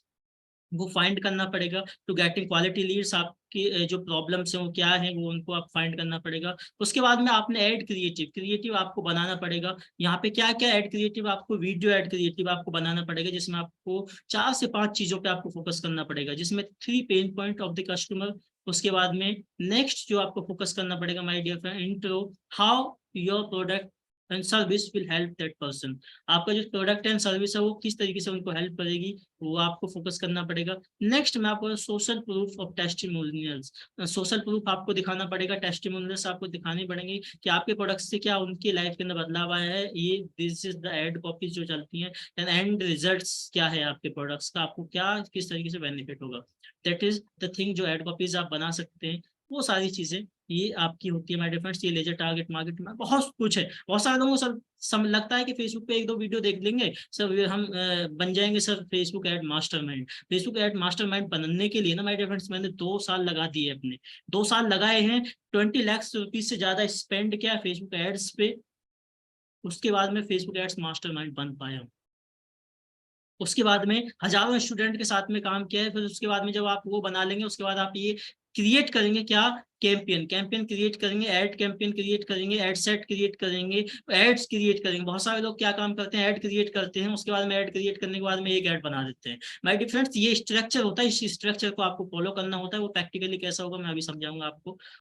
वो फाइंड करना पड़ेगा टू गेटिंग क्वालिटी लीड्स। आपकी जो प्रॉब्लम्स हैं वो क्या है, वो उनको आप फाइंड करना पड़ेगा। उसके बाद में आपने ऐड क्रिएटिव, क्रिएटिव आपको बनाना पड़ेगा। यहाँ पे क्या क्या ऐड क्रिएटिव, आपको वीडियो ऐड क्रिएटिव आपको बनाना पड़ेगा, जिसमें आपको 4 से 5 चीजों पे आपको फोकस करना पड़ेगा, जिसमें 3 pain point of the customer. उसके बाद में नेक्स्ट जो आपको फोकस करना पड़ेगा my dear friend, intro, how your product and service will help that person. आपका जो प्रोडक्ट एंड सर्विस है वो किस तरीके से उनको हेल्प करेगी, वो आपको फोकस करना पड़ेगा। नेक्स्ट में आपको social proof of testimonials, social proof आपको दिखाना पड़ेगा, टेस्टिमोनियल्स आपको दिखाने पड़ेंगे कि आपके प्रोडक्ट से क्या उनकी लाइफ के अंदर बदलाव आया है। ये this is the ad copies जो चलती हैं, एंड एंड रिजल्ट्स क्या है आपके प्रोडक्ट्स का, आपको क्या किस तरीके से बेनिफिट होगा। दैट इज द थिंग, जो एड कॉपीज आप बना सकते हैं, वो सारी चीजें ये आपकी होती है माय डियर फ्रेंड्स। ये लेजर टारगेट मार्केट में बहुत कुछ है। बहुत सारे लोगों को सर लगता है कि फेसबुक पे 1-2 वीडियो देख लेंगे सर, हम बन जाएंगे sir Facebook ad mastermind. Facebook ad mastermind बनने के लिए ना माय डियर फ्रेंड्स, मैंने 2 साल लगा दिए अपने, 2 साल लगाए हैं, 20 लाख रुपीज से ज्यादा स्पेंड किया फेसबुक एड्स पे। उसके बाद में फेसबुक एड्स मास्टरमाइंड बन पाया हूँ। उसके बाद में हजारों स्टूडेंट के साथ में काम किया है। फिर उसके बाद में जब आप वो बना लेंगे, उसके बाद आप ये क्रिएट करेंगे क्या, कैंपेन क्रिएट करेंगे, एड कैंपेन क्रिएट करेंगे, एड सेट क्रिएट करेंगे, एड्स क्रिएट करेंगे। बहुत सारे लोग क्या काम करते हैं, ऐड क्रिएट करते हैं, उसके बाद में ऐड क्रिएट करने के बाद में एक ऐड बना देते हैं। माय डियर फ्रेंड्स, ये स्ट्रक्चर होता है, इस स्ट्रक्चर को आपको फॉलो करना होता है। वो प्रैक्टिकली कैसा होगा मैं अभी समझाऊंगा आपको।